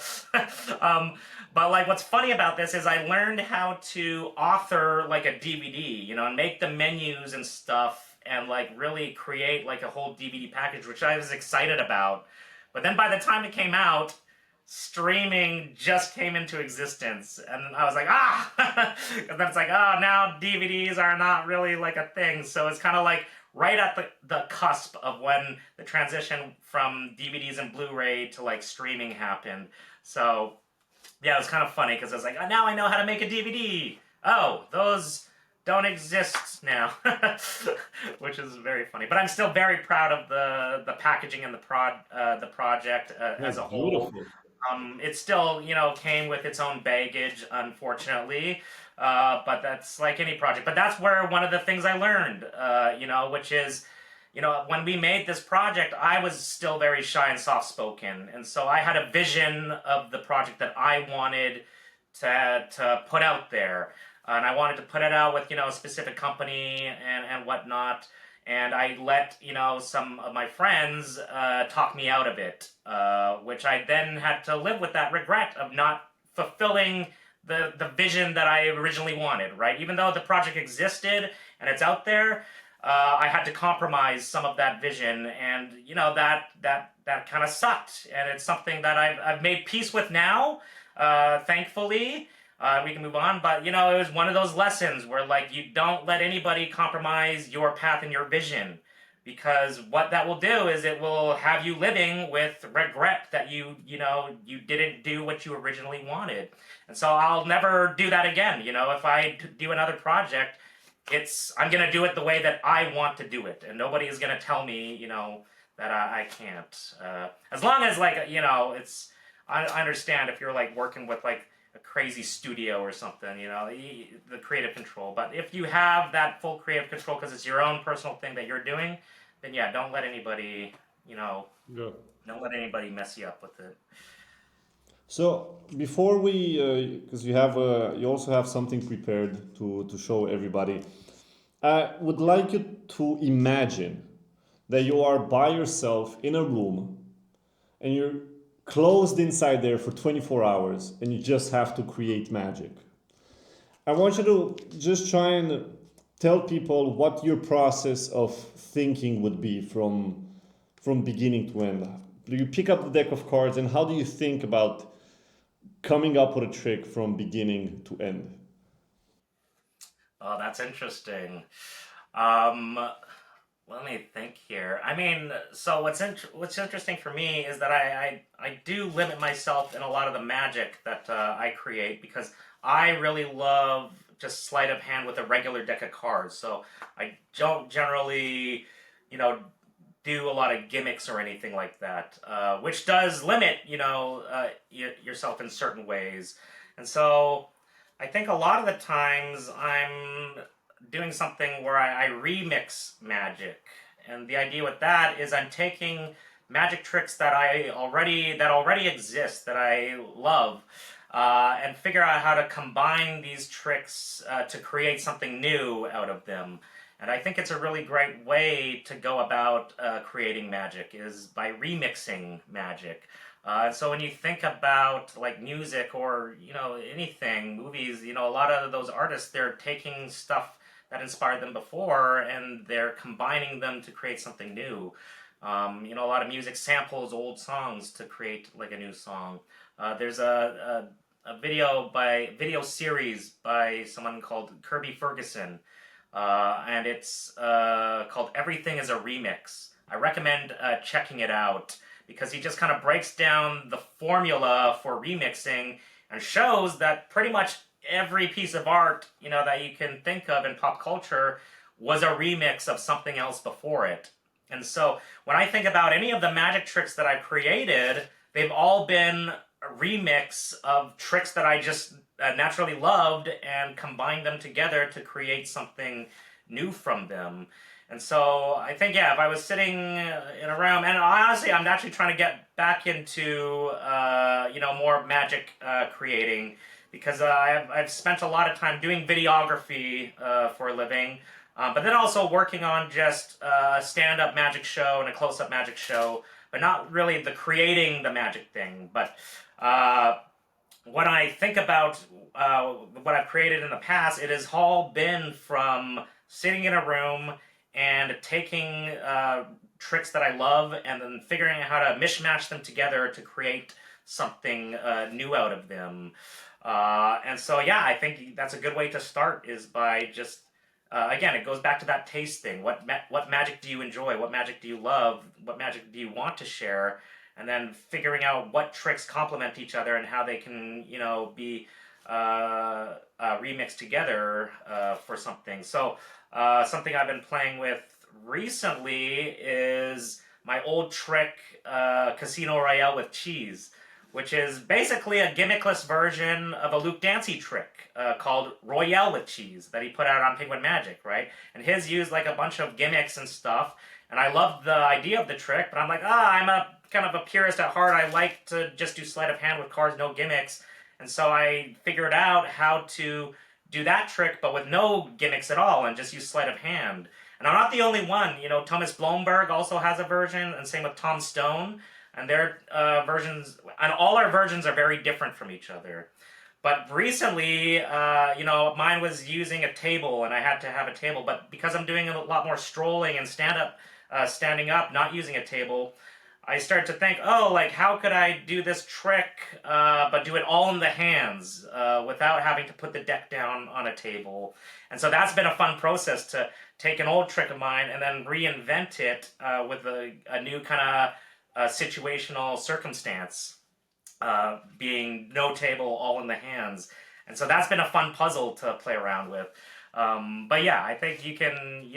But like, what's funny about this is I learned how to author like a DVD, you know, and make the menus and stuff, and like really create like a whole DVD package, which I was excited about. But then by the time it came out, streaming just came into existence, and I was like, and then it's like, oh, now DVDs are not really like a thing. So it's kind of like right at the cusp of when the transition from DVDs and Blu-ray to like streaming happened. So yeah, it was kind of funny because I was like, oh, now I know how to make a DVD. Oh, those don't exist now, which is very funny. But I'm still very proud of the packaging and the project as That's a whole. beautiful. It still, you know, came with its own baggage, unfortunately. But that's like any project. But that's where one of the things I learned, you know, which is, you know, when we made this project, I was still very shy and soft-spoken. And so I had a vision of the project that I wanted to put out there. And I wanted to put it out with, you know, a specific company and whatnot. And I let, you know, some of my friends talk me out of it, which I then had to live with that regret of not fulfilling the vision that I originally wanted, right? Even though the project existed and it's out there, I had to compromise some of that vision, and you know that kind of sucked. And it's something that I've made peace with now, thankfully. We can move on, but you know, it was one of those lessons where like you don't let anybody compromise your path and your vision, because what that will do is it will have you living with regret that you know you didn't do what you originally wanted. And so I'll never do that again. You know, if I do another project, I'm gonna do it the way that I want to do it, and nobody is gonna tell me, you know, that I can't. As long as like, you know, I understand if you're like working with like a crazy studio or something, you know, the creative control. But if you have that full creative control because it's your own personal thing that you're doing, then yeah, don't let anybody, you know, Yeah. don't let anybody mess you up with it. So before we, because you also have something prepared to show everybody. I would like you to imagine that you are by yourself in a room and you're closed inside there for 24 hours and you just have to create magic. I want you to just try and tell people what your process of thinking would be from beginning to end. Do you pick up the deck of cards and how do you think about coming up with a trick from beginning to end? Oh, that's interesting. Um, Let me think here. I mean, so what's interesting for me is that I do limit myself in a lot of the magic that I create, because I really love just sleight of hand with a regular deck of cards. So I don't generally, you know, do a lot of gimmicks or anything like that, which does limit, you know, yourself in certain ways. And so I think a lot of the times I'm doing something where I remix magic. And the idea with that is I'm taking magic tricks that already exist, that I love, and figure out how to combine these tricks to create something new out of them. And I think it's a really great way to go about creating magic, is by remixing magic. So when you think about like music or, you know, anything, movies, you know, a lot of those artists, they're taking stuff that inspired them before and they're combining them to create something new. You know, a lot of music samples old songs to create like a new song. There's a video series by someone called Kirby Ferguson, and it's called Everything is a Remix. I recommend checking it out, because he just kind of breaks down the formula for remixing and shows that pretty much every piece of art, you know, that you can think of in pop culture was a remix of something else before it. And so when I think about any of the magic tricks that I've created, they've all been a remix of tricks that I just naturally loved and combined them together to create something new from them. And so I think, yeah, if I was sitting in a room, and honestly, I'm actually trying to get back into, more magic creating, because I've spent a lot of time doing videography for a living, but then also working on just a stand-up magic show and a close-up magic show, but not really the creating the magic thing. But when I think about what I've created in the past, it has all been from sitting in a room and taking tricks that I love and then figuring out how to mishmash them together to create something new out of them. And so, yeah, I think that's a good way to start, is by just, again, it goes back to that taste thing. What magic do you enjoy? What magic do you love? What magic do you want to share? And then figuring out what tricks complement each other and how they can, be remixed together for something. So something I've been playing with recently is my old trick, Casino Royale with cheese, which is basically a gimmickless version of a Luke Dancy trick called Royale with cheese that he put out on Penguin Magic, right? And his used like a bunch of gimmicks and stuff. And I love the idea of the trick, but I'm like, I'm a kind of a purist at heart. I like to just do sleight of hand with cards, no gimmicks. And so I figured out how to do that trick, but with no gimmicks at all, and just use sleight of hand. And I'm not the only one. Thomas Blomberg also has a version, and same with Tom Stone. And their versions, and all our versions are very different from each other. But recently, mine was using a table, and I had to have a table. But because I'm doing a lot more strolling and standing up, not using a table, I started to think, how could I do this trick, but do it all in the hands without having to put the deck down on a table? And so that's been a fun process, to take an old trick of mine and then reinvent it with a new kind of situational circumstance, being no table, all in the hands. And so that's been a fun puzzle to play around with. But yeah, I think you can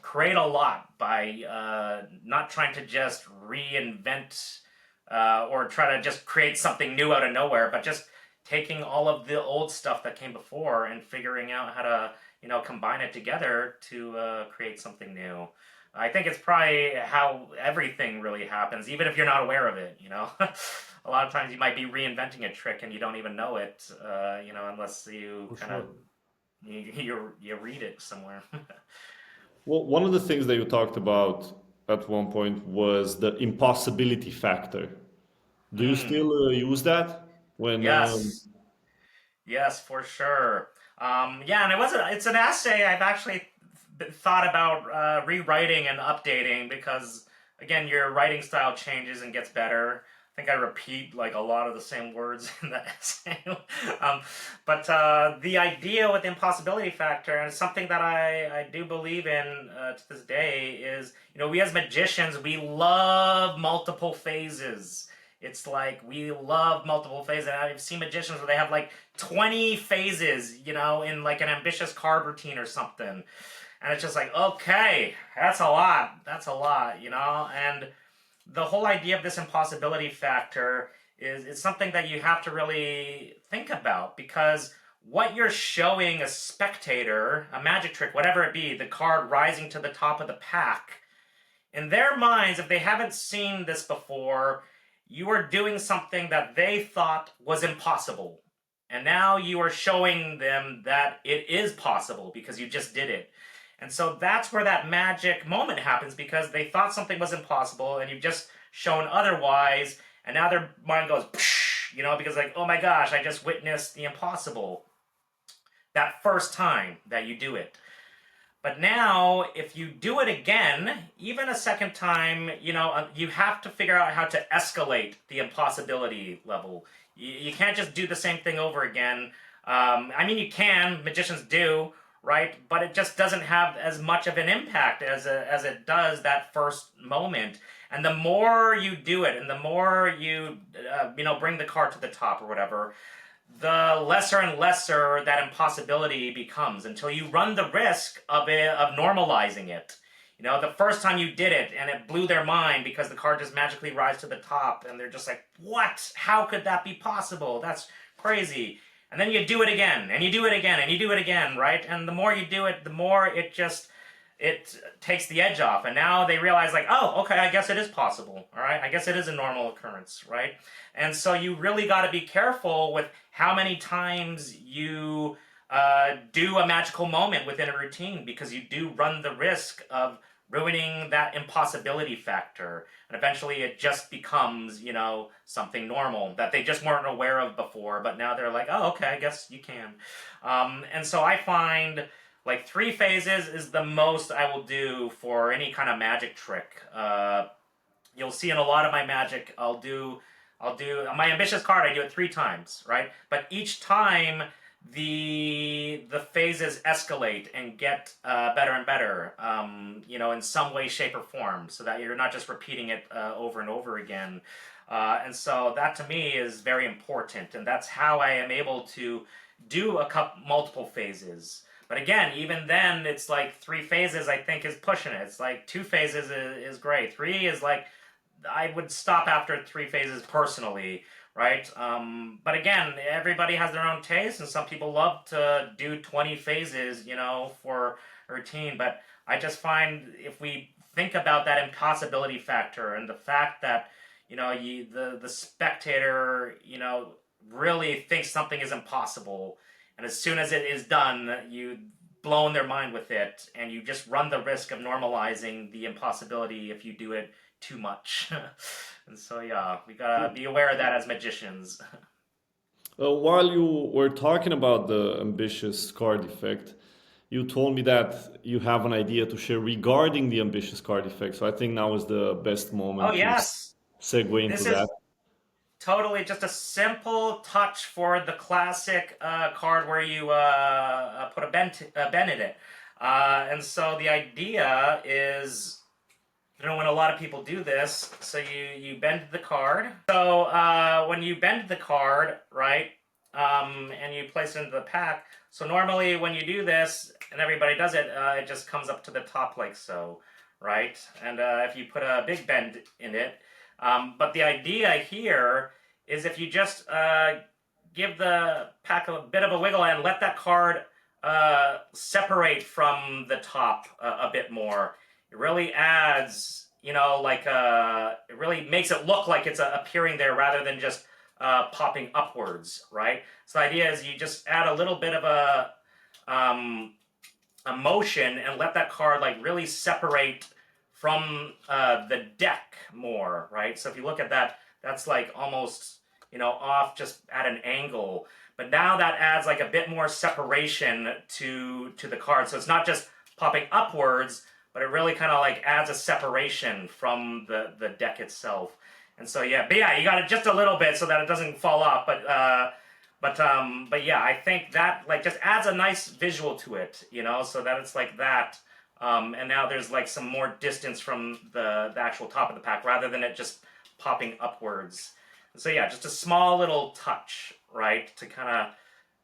create a lot by not trying to just reinvent or try to just create something new out of nowhere, but just taking all of the old stuff that came before and figuring out how to, combine it together to create something new. I think it's probably how everything really happens, even if you're not aware of it, A lot of times you might be reinventing a trick and you don't even know it, unless you kind of you read it somewhere. Well, one of the things that you talked about at one point was the impossibility factor. Do you still use that when? Yes, yes, for sure. Yeah, and it's an essay I've actually thought about rewriting and updating, because again, your writing style changes and gets better. I think I repeat like a lot of the same words in the essay. But the idea with the impossibility factor, and it's something that I do believe in to this day, is, we as magicians, we love multiple phases. It's like we love multiple phases. I've seen magicians where they have like 20 phases, in like an ambitious card routine or something. And it's just like, okay, that's a lot. That's a lot, And the whole idea of this impossibility factor is something that you have to really think about, because what you're showing a spectator, a magic trick, whatever it be, the card rising to the top of the pack, in their minds, if they haven't seen this before, you are doing something that they thought was impossible. And now you are showing them that it is possible because you just did it. And so that's where that magic moment happens, because they thought something was impossible and you've just shown otherwise, and now their mind goes, psh, because like, oh my gosh, I just witnessed the impossible that first time that you do it. But now, if you do it again, even a second time, you have to figure out how to escalate the impossibility level. You can't just do the same thing over again. You can, magicians do, right? But it just doesn't have as much of an impact as it does that first moment. And the more you do it, and the more you, bring the card to the top or whatever, the lesser and lesser that impossibility becomes, until you run the risk of normalizing it. The first time you did it and it blew their mind because the card just magically rise to the top, and they're just like, what? How could that be possible? That's crazy. And then you do it again, and you do it again, and you do it again, right? And the more you do it, the more it just it takes the edge off, and now they realize like, oh, okay, I guess it is possible. All right, I guess it is a normal occurrence, right? And so you really got to be careful with how many times you do a magical moment within a routine, because you do run the risk of ruining that impossibility factor, and eventually it just becomes, something normal that they just weren't aware of before, but now they're like, oh, okay, I guess you can. And so I find like 3 phases is the most I will do for any kind of magic trick. You'll see in a lot of my magic, I'll do my ambitious card. I do it 3 times, right? But each time the phases escalate and get better and better, in some way, shape, or form, so that you're not just repeating it over and over again. And so that to me is very important, and that's how I am able to do multiple phases. But again, even then, it's like 3 phases, I think, is pushing it. It's like 2 phases is great. 3 is like, I would stop after 3 phases personally, right? But again, everybody has their own taste, and some people love to do 20 phases, for a routine. But I just find, if we think about that impossibility factor and the fact that, the spectator, really thinks something is impossible, and as soon as it is done, you blown their mind with it, and you just run the risk of normalizing the impossibility if you do it too much. And so, yeah, we gotta be aware of that as magicians. While you were talking about the ambitious card effect, you told me that you have an idea to share regarding the ambitious card effect. So I think now is the best Oh, moment to yes. segue into This that. is totally just a simple touch for the classic card where you put a bend in it. And so the idea is, when a lot of people do this, so you bend the card. So when you bend the card, right, and you place it into the pack, so normally when you do this, and everybody does it, it just comes up to the top like so, right? And if you put a big bend in it, but the idea here is, if you just give the pack a bit of a wiggle and let that card separate from the top a bit more, it really adds, it really makes it look like it's appearing there rather than just popping upwards, right? So the idea is, you just add a little bit of a motion and let that card like really separate from the deck more, right? So if you look at that, that's like almost, off just at an angle. But now that adds like a bit more separation to the card. So it's not just popping upwards, but it really kind of like adds a separation from the deck itself. And so, yeah, you got it just a little bit so that it doesn't fall off. But yeah, I think that like just adds a nice visual to it, so that it's like that. And now there's like some more distance from the actual top of the pack, rather than it just popping upwards. And so yeah, just a small little touch, right? To kind of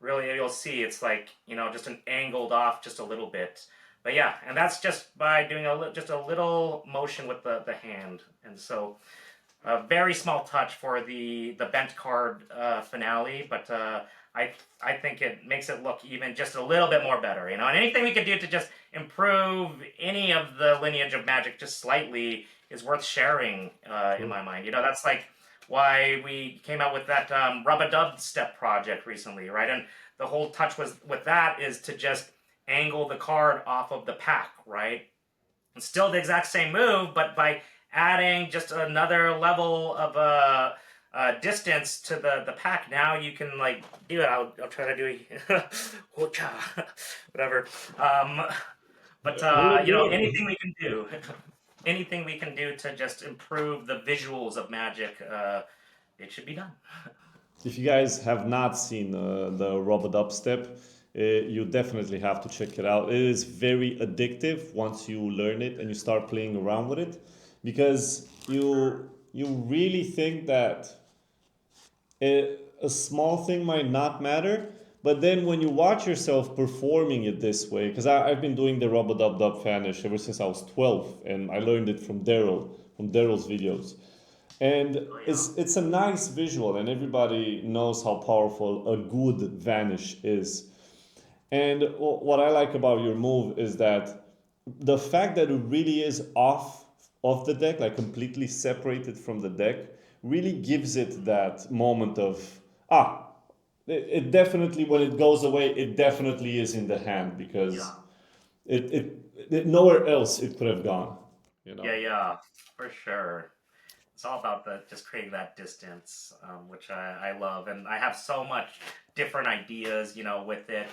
really, you'll see it's like, just an angled off just a little bit. But yeah, and that's just by doing just a little motion with the hand. And so a very small touch for the bent card finale, but I think it makes it look even just a little bit more better, And anything we can do to just improve any of the lineage of magic just slightly is worth sharing, in my mind. That's like why we came out with that Dubstep project recently, right? And the whole touch with that is to just angle the card off of the pack, right? It's still the exact same move, but by adding just another level of distance to the pack, now you can like do it. I'll try to do it. Whatever. But anything we can do, anything we can do to just improve the visuals of magic, it should be done. If you guys have not seen the Robot Dubstep, you definitely have to check it out. It is very addictive once you learn it and you start playing around with it, because you really think that a small thing might not matter, but then when you watch yourself performing it this way, because I've been doing the Robot Dub Dub Vanish ever since I was 12, and I learned it from Daryl's videos. And Oh yeah. it's a nice visual, and everybody knows how powerful a good vanish is. And what I like about your move is that the fact that it really is off the deck, like completely separated from the deck, really gives it that moment of it definitely, when it goes away, it definitely is in the hand, because Yeah. it nowhere else it could have gone, you Yeah, know. yeah, for sure. It's all about the just creating that distance, which I love, and I have so much different ideas, with it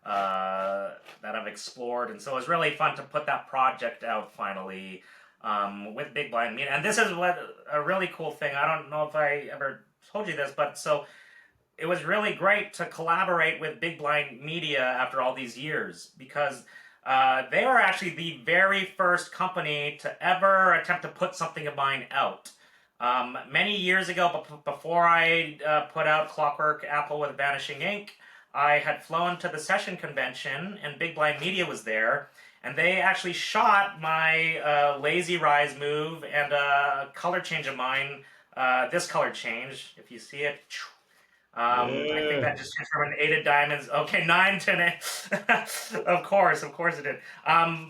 that I've explored, and so it was really fun to put that project out finally with Big Blind Media. And this is what a really cool thing. I don't know if I ever told you this, but so it was really great to collaborate with Big Blind Media after all these years, because they were actually the very first company to ever attempt to put something of mine out. Many years ago, before I put out Clockwork Apple with Vanishing Ink, I had flown to the session convention, and Big Blind Media was there, and they actually shot my lazy rise move and a color change of mine. This color change, if you see it, I think Yeah. that just came from an 8 of diamonds. Okay, 9, 10. Of course it did.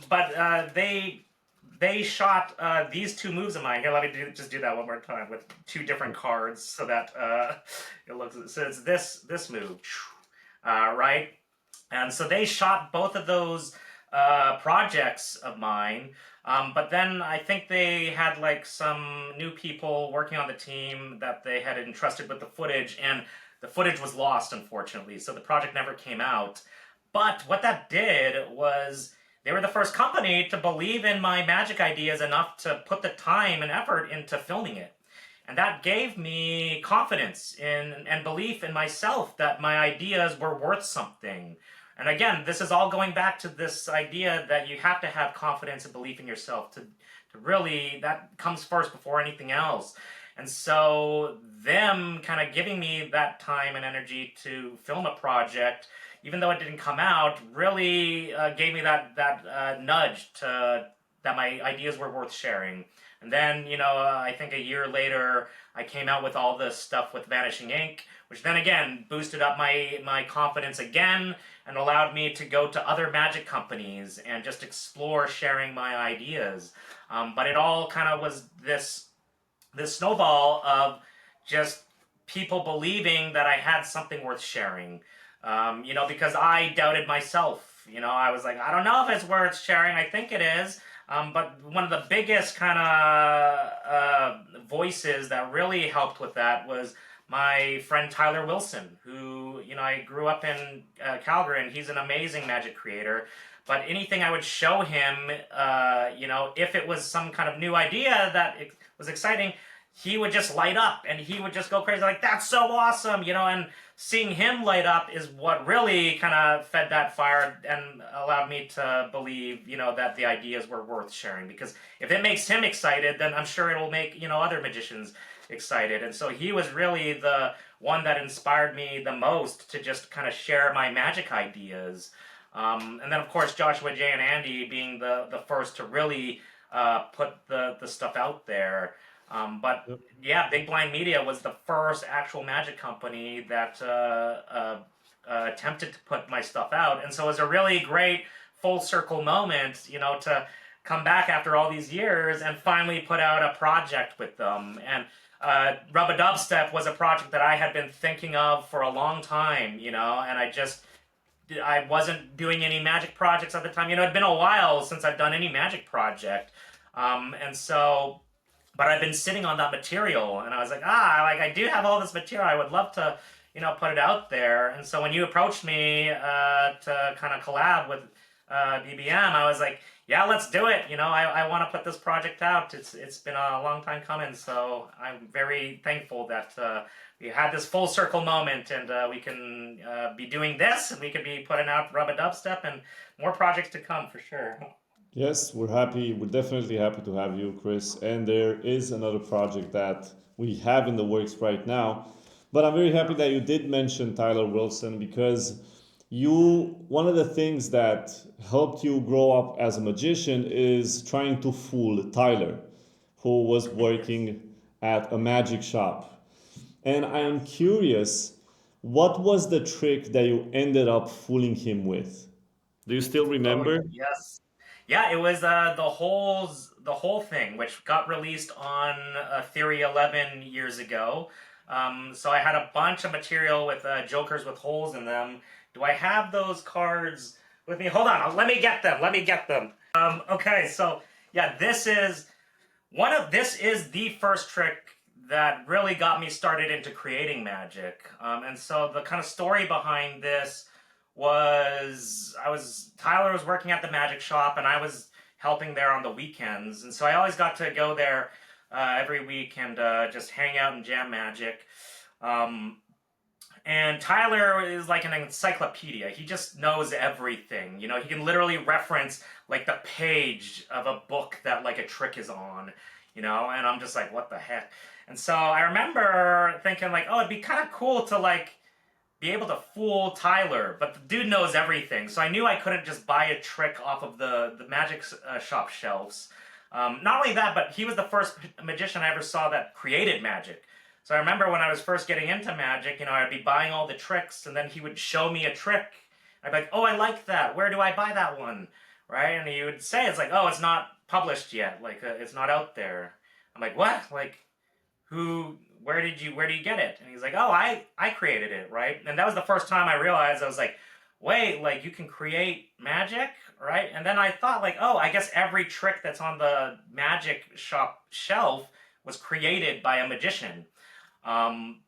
But they shot these two moves of mine. Here, let me just do that one more time with two different cards, so that it looks. So it's this move, right? And so they shot both of those projects of mine. But then I think they had like some new people working on the team that they had entrusted with the footage, and the footage was lost, unfortunately. So the project never came out. But what that did was they were the first company to believe in my magic ideas enough to put the time and effort into filming it. And that gave me confidence in and belief in myself that my ideas were worth something. And again, this is all going back to this idea that you have to have confidence and belief in yourself to really, that comes first before anything else. And so, them kind of giving me that time and energy to film a project, even though it didn't come out, really gave me that nudge to that my ideas were worth sharing. And then, I think a year later, I came out with all this stuff with Vanishing Ink, which then again boosted up my confidence again and allowed me to go to other magic companies and just explore sharing my ideas. But it all kind of was this snowball of just people believing that I had something worth sharing. Because I doubted myself. I was like, I don't know if it's worth sharing. I think it is. But one of the biggest kind of voices that really helped with that was my friend Tyler Wilson, who, I grew up in Calgary, and he's an amazing magic creator. But anything I would show him, if it was some kind of new idea that it was exciting, he would just light up and he would just go crazy, like, that's so awesome, and seeing him light up is what really kind of fed that fire and allowed me to believe, that the ideas were worth sharing. Because if it makes him excited, then I'm sure it'll make, other magicians excited. And so he was really the one that inspired me the most to just kind of share my magic ideas. And then, of course, Joshua, Jay, and Andy being the first to really put the stuff out there. But Yep. yeah, Big Blind Media was the first actual magic company that attempted to put my stuff out. And so it was a really great full circle moment, to come back after all these years and finally put out a project with them. And Rubba Dubstep was a project that I had been thinking of for a long time, and I wasn't doing any magic projects at the time. It'd been a while since I've done any magic project. And so, but I've been sitting on that material, and I was like, like I do have all this material. I would love to, put it out there. And so when you approached me to kind of collab with BBM, I was like, yeah, let's do it. I want to put this project out. It's been a long time coming, so I'm very thankful that we had this full circle moment, and we can be doing this, and we can be putting out Rubber Dubstep and more projects to come for sure. Yes, we're happy. We're definitely happy to have you, Chris. And there is another project that we have in the works right now. But I'm very happy that you did mention Tyler Wilson, because one of the things that helped you grow up as a magician is trying to fool Tyler, who was Yes. working at a magic shop. And I am Yes. curious, what was the trick that you ended up fooling him with? Do you still Oh, remember? yes. Yeah, it was the whole thing, which got released on Theory 11 years ago. So I had a bunch of material with jokers with holes in them. Do I have those cards with me? Hold on, let me get them. Let me get them. Okay, so yeah, this is the first trick that really got me started into creating magic. And so the kind of story behind this was Tyler was working at the magic shop and I was helping there on the weekends, and so I always got to go there every week and just hang out and jam magic. Um, and Tyler is like an encyclopedia. He just knows everything. You know, he can literally reference like the page of a book that like a trick is on, you know, and I'm just like, what the heck? And so I remember thinking like, oh, it'd be kind of cool to like be able to fool Tyler, but the dude knows everything. So I knew I couldn't just buy a trick off of the magic shop shelves. Not only that, but he was the first magician I ever saw that created magic. So I remember when I was first getting into magic, you know, I'd be buying all the tricks, and then he would show me a trick. I'd be like, oh, I like that. Where do I buy that one? Right? And he would say, it's like, oh, it's not published yet. Like, it's not out there. I'm like, what? Like, where do you get it? And he's like, oh, I created it, right? And that was the first time I realized, I was like, wait, like you can create magic, right? And then I thought like, oh, I guess every trick that's on the magic shop shelf was created by a magician. Um,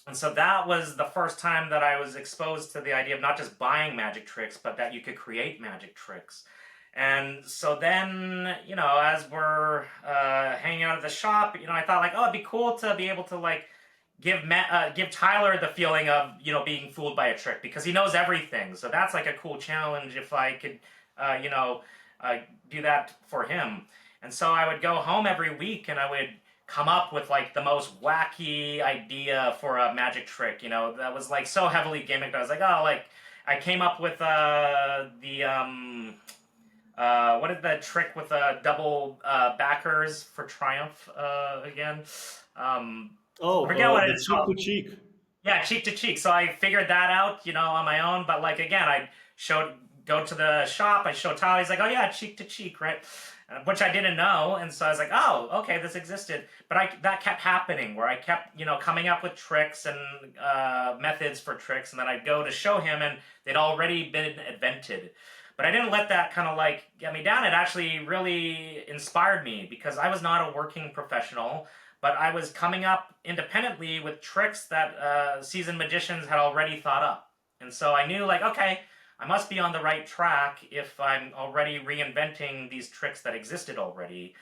and so that was the first time that I was exposed to the idea of not just buying magic tricks, but that you could create magic tricks. And so then, you know, as we're hanging out at the shop, you know, I thought like, oh, it'd be cool to be able to like give Tyler the feeling of, you know, being fooled by a trick, because he knows everything. So that's like a cool challenge if I could, you know, do that for him. And so I would go home every week and I would come up with like the most wacky idea for a magic trick, you know, that was like so heavily gimmicked. I was like, oh, like I came up with what is the trick with double backers for Triumph again? I forget what The it's cheek to called. cheek. Yeah, cheek to cheek. So I figured that out, you know, on my own. But like again, I go to the shop. I show Tyler. He's like, oh yeah, cheek to cheek, right? Which I didn't know, and so I was like, oh, okay, this existed. But that kept happening, where I kept, you know, coming up with tricks and methods for tricks, and then I'd go to show him, and they'd already been invented. But I didn't let that kind of like get me down. It actually really inspired me, because I was not a working professional, but I was coming up independently with tricks that seasoned magicians had already thought up. And so I knew like, okay, I must be on the right track if I'm already reinventing these tricks that existed already.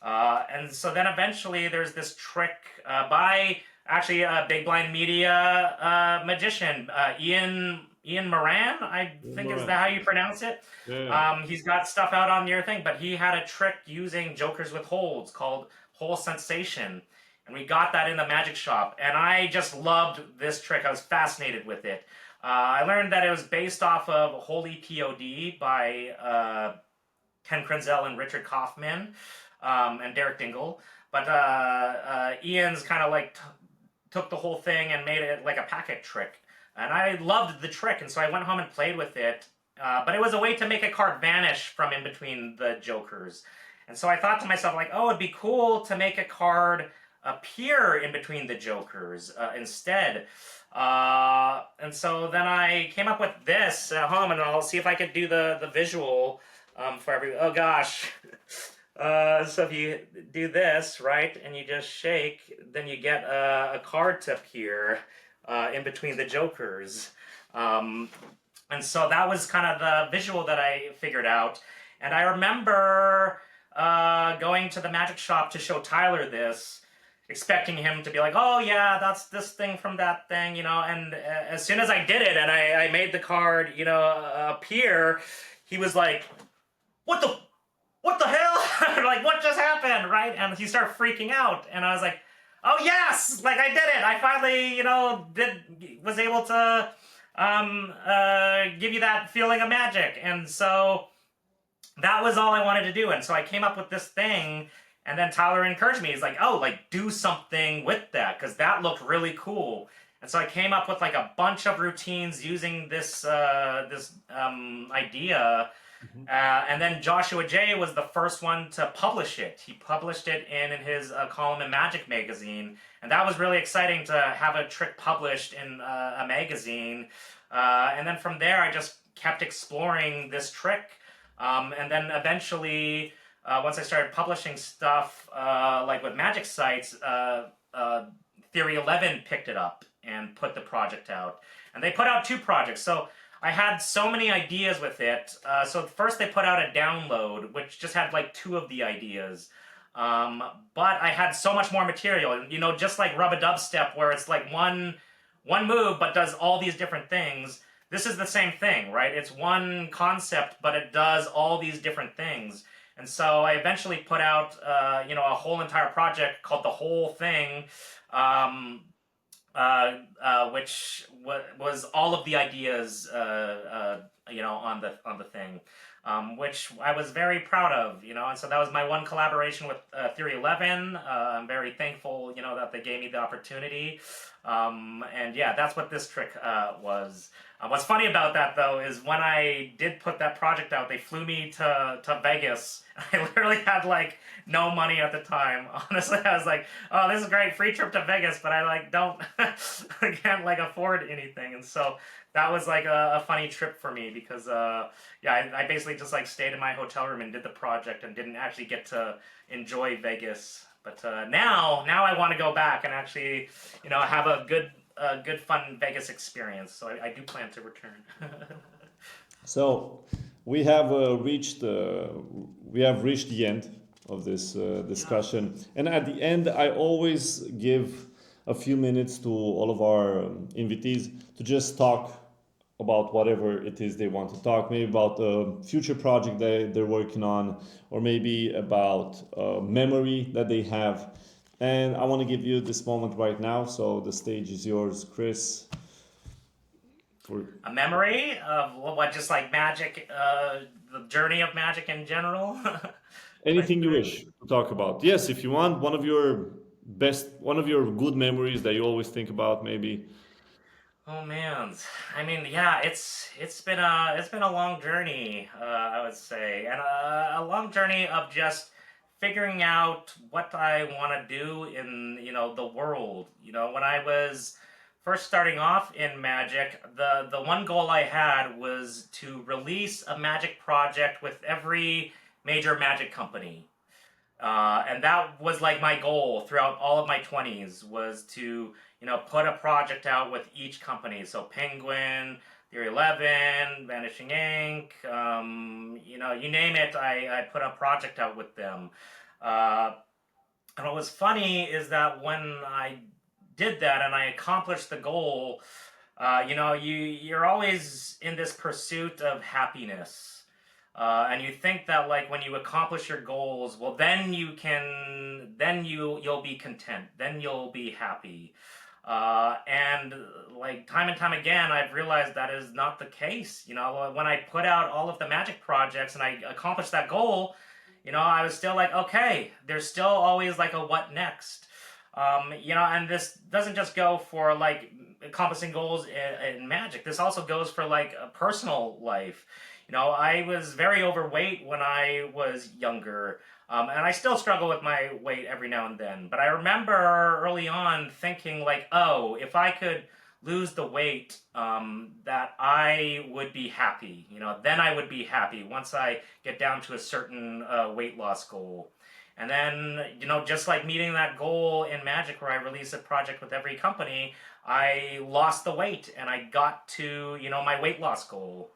And so then eventually there's this trick by actually a Bigblindmedia magician, Ian Moran, I think is that how you pronounce it? Yeah. He's got stuff out on your thing, but he had a trick using jokers with holds called Hole Sensation. And we got that in the magic shop. And I just loved this trick. I was fascinated with it. I learned that it was based off of Holy POD by Ken Krenzel and Richard Kaufman and Derek Dingle. But Ian's kind of like took the whole thing and made it like a packet trick. And I loved the trick, and so I went home and played with it. But it was a way to make a card vanish from in between the jokers. And so I thought to myself, like, oh, it'd be cool to make a card appear in between the jokers instead. And so then I came up with this at home, and I'll see if I could do the visual for every. Oh gosh. So if you do this, right, and you just shake, then you get a card to appear in between the jokers. And so that was kind of the visual that I figured out. And I remember going to the magic shop to show Tyler this, expecting him to be like, oh yeah, that's this thing from that thing, you know, and as soon as I did it and I made the card, you know, appear, he was like, what the hell? Like, what just happened, right? And he started freaking out, and I was like, oh yes, like I did it. I finally, you know, was able to give you that feeling of magic. And so that was all I wanted to do. And so I came up with this thing, and then Tyler encouraged me. He's like, oh, like do something with that, because that looked really cool. And so I came up with like a bunch of routines using this idea. Mhm. And then Joshua J was the first one to publish it. He published it in his column in Magic Magazine, and that was really exciting to have a trick published in a magazine. And then from there, I just kept exploring this trick. And then eventually, once I started publishing stuff, like with magic sites, Theory 11 picked it up and put the project out. And they put out 2 projects. So I had so many ideas with it. So first they put out a download, which just had like 2 of the ideas. But I had so much more material, you know, just like Rub a Dubstep, where it's like one move but does all these different things. This is the same thing, right? It's one concept, but it does all these different things. And so I eventually put out, you know, a whole entire project called The Whole Thing, um, which was all of the ideas, you know, on the thing, which I was very proud of, you know. And so that was my one collaboration with Theory 11. I'm very thankful, you know, that they gave me the opportunity. And yeah, that's what this trick was. What's funny about that though is when I did put that project out, they flew me to Vegas. I literally had like no money at the time. Honestly, I was like, "Oh, this is great, free trip to Vegas," but I like don't, I can't like afford anything, and so that was like a funny trip for me because yeah, I basically just like stayed in my hotel room and did the project and didn't actually get to enjoy Vegas. But now I want to go back and actually, you know, have a good fun Vegas experience. So I do plan to return. So we have reached the end of this Yeah. discussion, and at the end, I always give a few minutes to all of our invitees to just talk about whatever it is they want to talk, maybe about a future project they're working on, or maybe about a memory that they have. And I want to give you this moment right now, so the stage is yours, Chris. For A memory of what, just like magic, the journey of magic in general. My anything you journey. wish to talk about. Yes, if you want one of your good memories that you always think about, maybe. Oh man, I mean, yeah, it's been a long journey, I would say, and a long journey of just figuring out what I want to do in, you know, the world. You know, when I was first starting off in Magic, the one goal I had was to release a Magic project with every major Magic company. And that was like my goal throughout all of my 20s was to, you know, put a project out with each company. So Penguin, Theory 11, Vanishing Ink, you know, you name it, I put a project out with them. Uh, and what was funny is that when I did that and I accomplished the goal, you know, you're always in this pursuit of happiness, and you think that like when you accomplish your goals, well, then you'll be content, then you'll be happy. And like time and time again, I've realized that is not the case. You know, when I put out all of the magic projects and I accomplished that goal, you know, I was still like, okay, there's still always like a what next. You know, and this doesn't just go for like accomplishing goals in magic. This also goes for like a personal life. You know, I was very overweight when I was younger, and I still struggle with my weight every now and then. But I remember early on thinking like, oh, if I could lose the weight, that I would be happy. You know, then I would be happy once I get down to a certain weight loss goal. And then, you know, just like meeting that goal in Magic where I release a project with every company, I lost the weight and I got to, you know, my weight loss goal.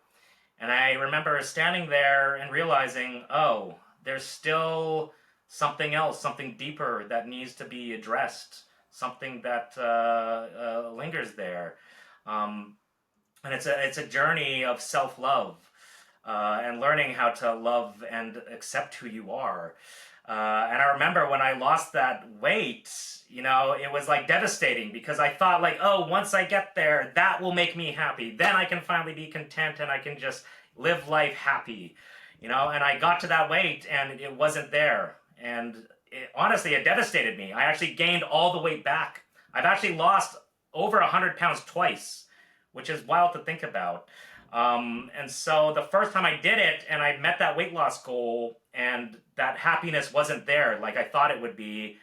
And I remember standing there and realizing, oh, there's still something else, something deeper that needs to be addressed, something that lingers there. Um, and it's a journey of self love, and learning how to love and accept who you are. And I remember when I lost that weight, you know, it was like devastating because I thought like, oh, once I get there, that will make me happy. Then I can finally be content and I can just live life happy, you know. And I got to that weight and it wasn't there. And honestly, it devastated me. I actually gained all the weight back. I've actually lost over 100 pounds twice, which is wild to think about. And so the first time I did it and I met that weight loss goal and that happiness wasn't there like I thought it would be,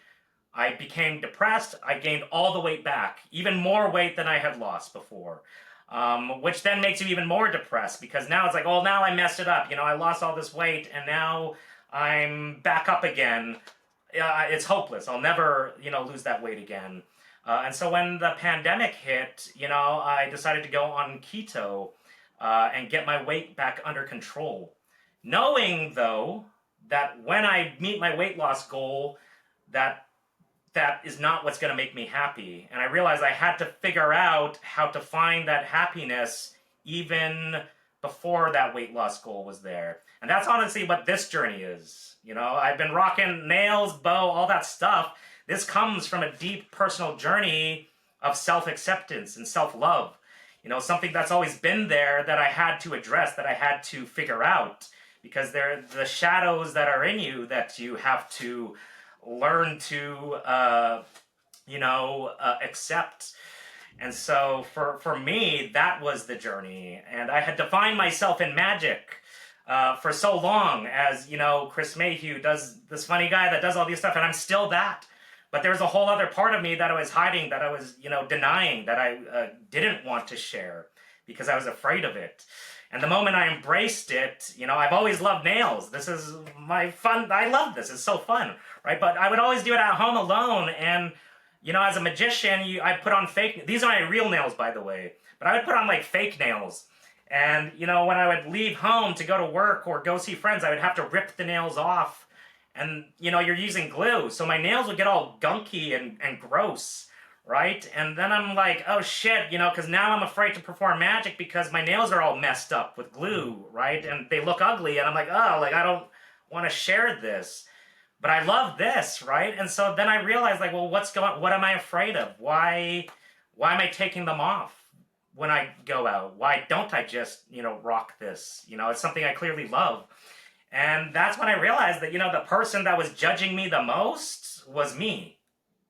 I became depressed. I gained all the weight back, even more weight than I had lost before. Which then makes you even more depressed because now it's like, oh, now I messed it up. I lost all this weight and now I'm back up again. It's hopeless. I'll never, lose that weight again. And so when the pandemic hit, I decided to go on keto and get my weight back under control. Knowing, though, that when I meet my weight loss goal, that is not what's going to make me happy. And I realized I had to figure out how to find that happiness even before that weight loss goal was there. And that's honestly what this journey is. I've been rocking nails, bow, all that stuff. This comes from a deep personal journey of self-acceptance and self-love. Something that's always been there that I had to address, that I had to figure out. Because they're the shadows that are in you that you have to learn to, accept. And so for me, that was the journey. And I had defined myself in magic for so long as, Chris Mayhew does, this funny guy that does all these stuff, and I'm still that. But there's a whole other part of me that I was hiding, that I was, denying, that I didn't want to share because I was afraid of it. And the moment I embraced it, I've always loved nails. This is my fun. I love this. It's so fun, right? But I would always do it at home alone. And, as a magician, I put on fake. These are my real nails, by the way. But I would put on like fake nails. And, when I would leave home to go to work or go see friends, I would have to rip the nails off. And, you're using glue. So my nails would get all gunky and gross. Right? And then I'm like, oh shit, because now I'm afraid to perform magic because my nails are all messed up with glue, right? And they look ugly, and I'm like, oh, like I don't want to share this. But I love this, right? And so then I realized, like, well, what am I afraid of? Why am I taking them off when I go out? Why don't I just, rock this? It's something I clearly love. And that's when I realized that, the person that was judging me the most was me,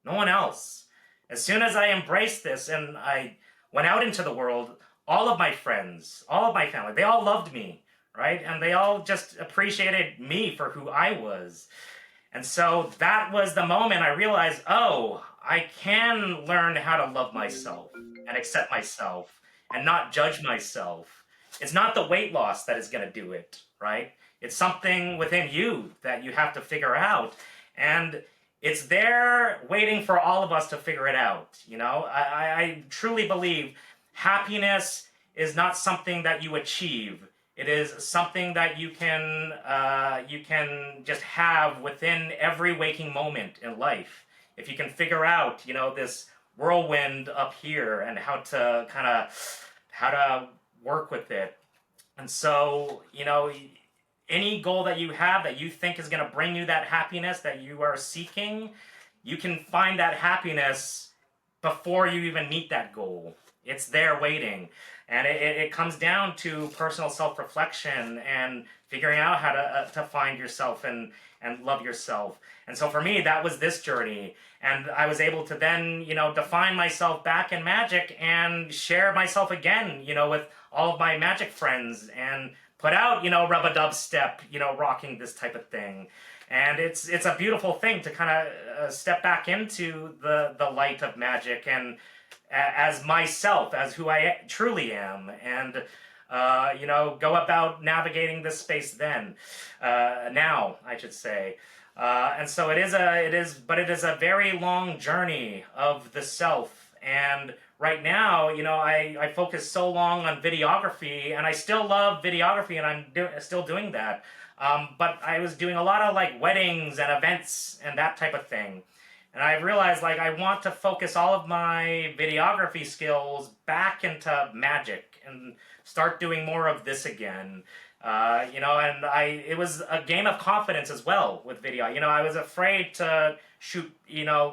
no one else. As soon as I embraced this and I went out into the world, all of my friends, all of my family, they all loved me, right? And they all just appreciated me for who I was. And so that was the moment I realized, oh, I can learn how to love myself and accept myself and not judge myself. It's not the weight loss that is going to do it, right? It's something within you that you have to figure out. And it's there waiting for all of us to figure it out. I truly believe happiness is not something that you achieve. It is something that you can just have within every waking moment in life. If you can figure out, this whirlwind up here and how to work with it. And so, any goal that you have that you think is going to bring you that happiness that you are seeking, you can find that happiness before you even meet that goal. It's there waiting. And it comes down to personal self-reflection and figuring out how to find yourself and love yourself. And so for me, that was this journey. And I was able to then, define myself back in magic and share myself again, with all of my magic friends and put out, rub-a-dubstep, rocking this type of thing. And it's a beautiful thing to kind of step back into the light of magic and as myself, as who I truly am, and go about navigating this space then, now, I should say. And so it is a very long journey of the self. And right now, I focus so long on videography, and I still love videography, and I'm still doing that. But I was doing a lot of like weddings and events and that type of thing. And I realized like I want to focus all of my videography skills back into magic and start doing more of this again. And it was a game of confidence as well with video. I was afraid to shoot,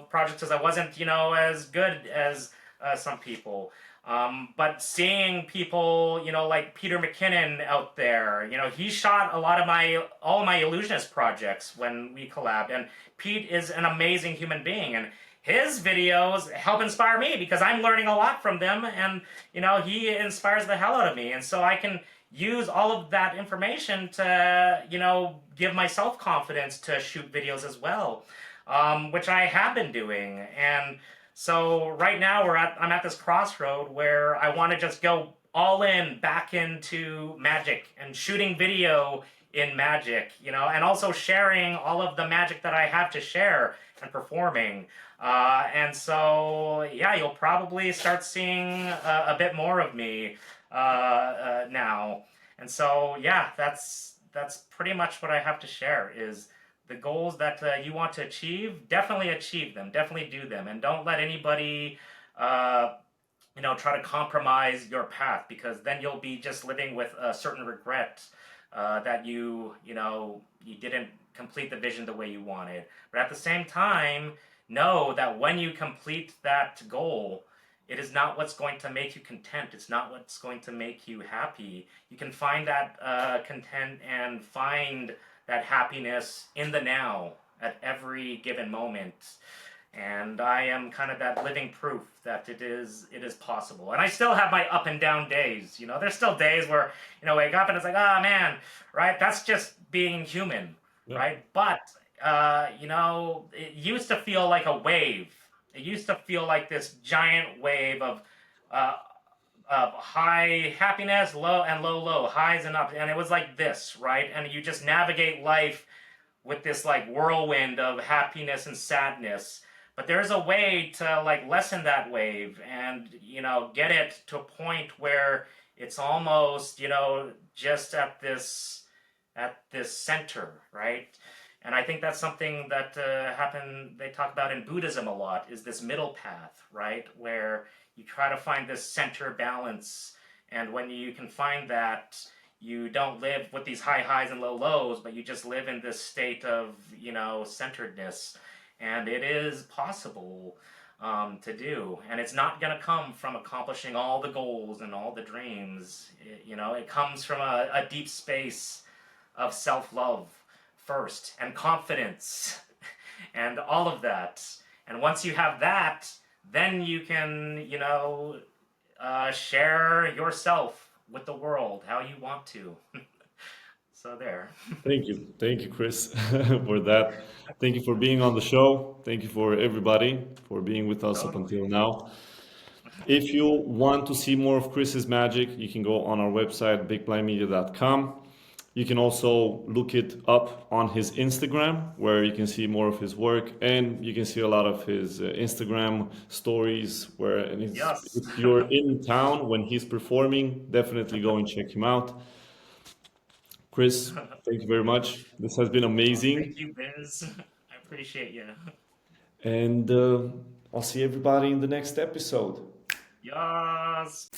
projects because I wasn't, as good as some people. But seeing people, like Peter McKinnon out there, he shot all my illusionist projects when we collabed. And Pete is an amazing human being. And his videos help inspire me because I'm learning a lot from them, and he inspires the hell out of me, and so I can use all of that information to give myself confidence to shoot videos as well, which I have been doing. And so right now I'm at this crossroad where I want to just go all in back into magic and shooting video in magic, and also sharing all of the magic that I have to share and performing. And so, yeah, you'll probably start seeing a bit more of me now. And so, yeah, that's pretty much what I have to share is the goals that you want to achieve. Definitely achieve them. Definitely do them, and don't let anybody try to compromise your path, because then you'll be just living with a certain regret that you didn't complete the vision the way you wanted. But at the same time, know that when you complete that goal, it is not what's going to make you content. It's not what's going to make you happy. You can find that content and find that happiness in the now at every given moment. And I am kind of that living proof that it is possible. And I still have my up and down days. There's still days where wake up and it's like, oh man, right? That's just being human, right? But it used to feel like a wave. It used to feel like this giant wave of high happiness, low and low, highs and ups, and it was like this, right? And you just navigate life with this like whirlwind of happiness and sadness. But there's a way to like lessen that wave and get it to a point where it's almost just at this center, right? And I think that's something that they talk about in Buddhism a lot, is this middle path, right? Where you try to find this center balance, and when you can find that, you don't live with these high highs and low lows, but you just live in this state of centeredness. And it is possible to do, and it's not going to come from accomplishing all the goals and all the dreams. It comes from a deep space of self-love first, and confidence, and all of that. And once you have that, then you can share yourself with the world how you want to. So there. Thank you, Chris, for that. Thank you for being on the show. Thank you for everybody for being with us up Totally. until now. If you want to see more of Chris's magic, you can go on our website, bigblindmedia.com. You can also look it up on his Instagram, where you can see more of his work, and you can see a lot of his Instagram stories. Yes. If you're in town when he's performing, definitely go and check him out. Chris, thank you very much. This has been Thank amazing. you, Biz. I appreciate you. And I'll see everybody in the next episode. Yes.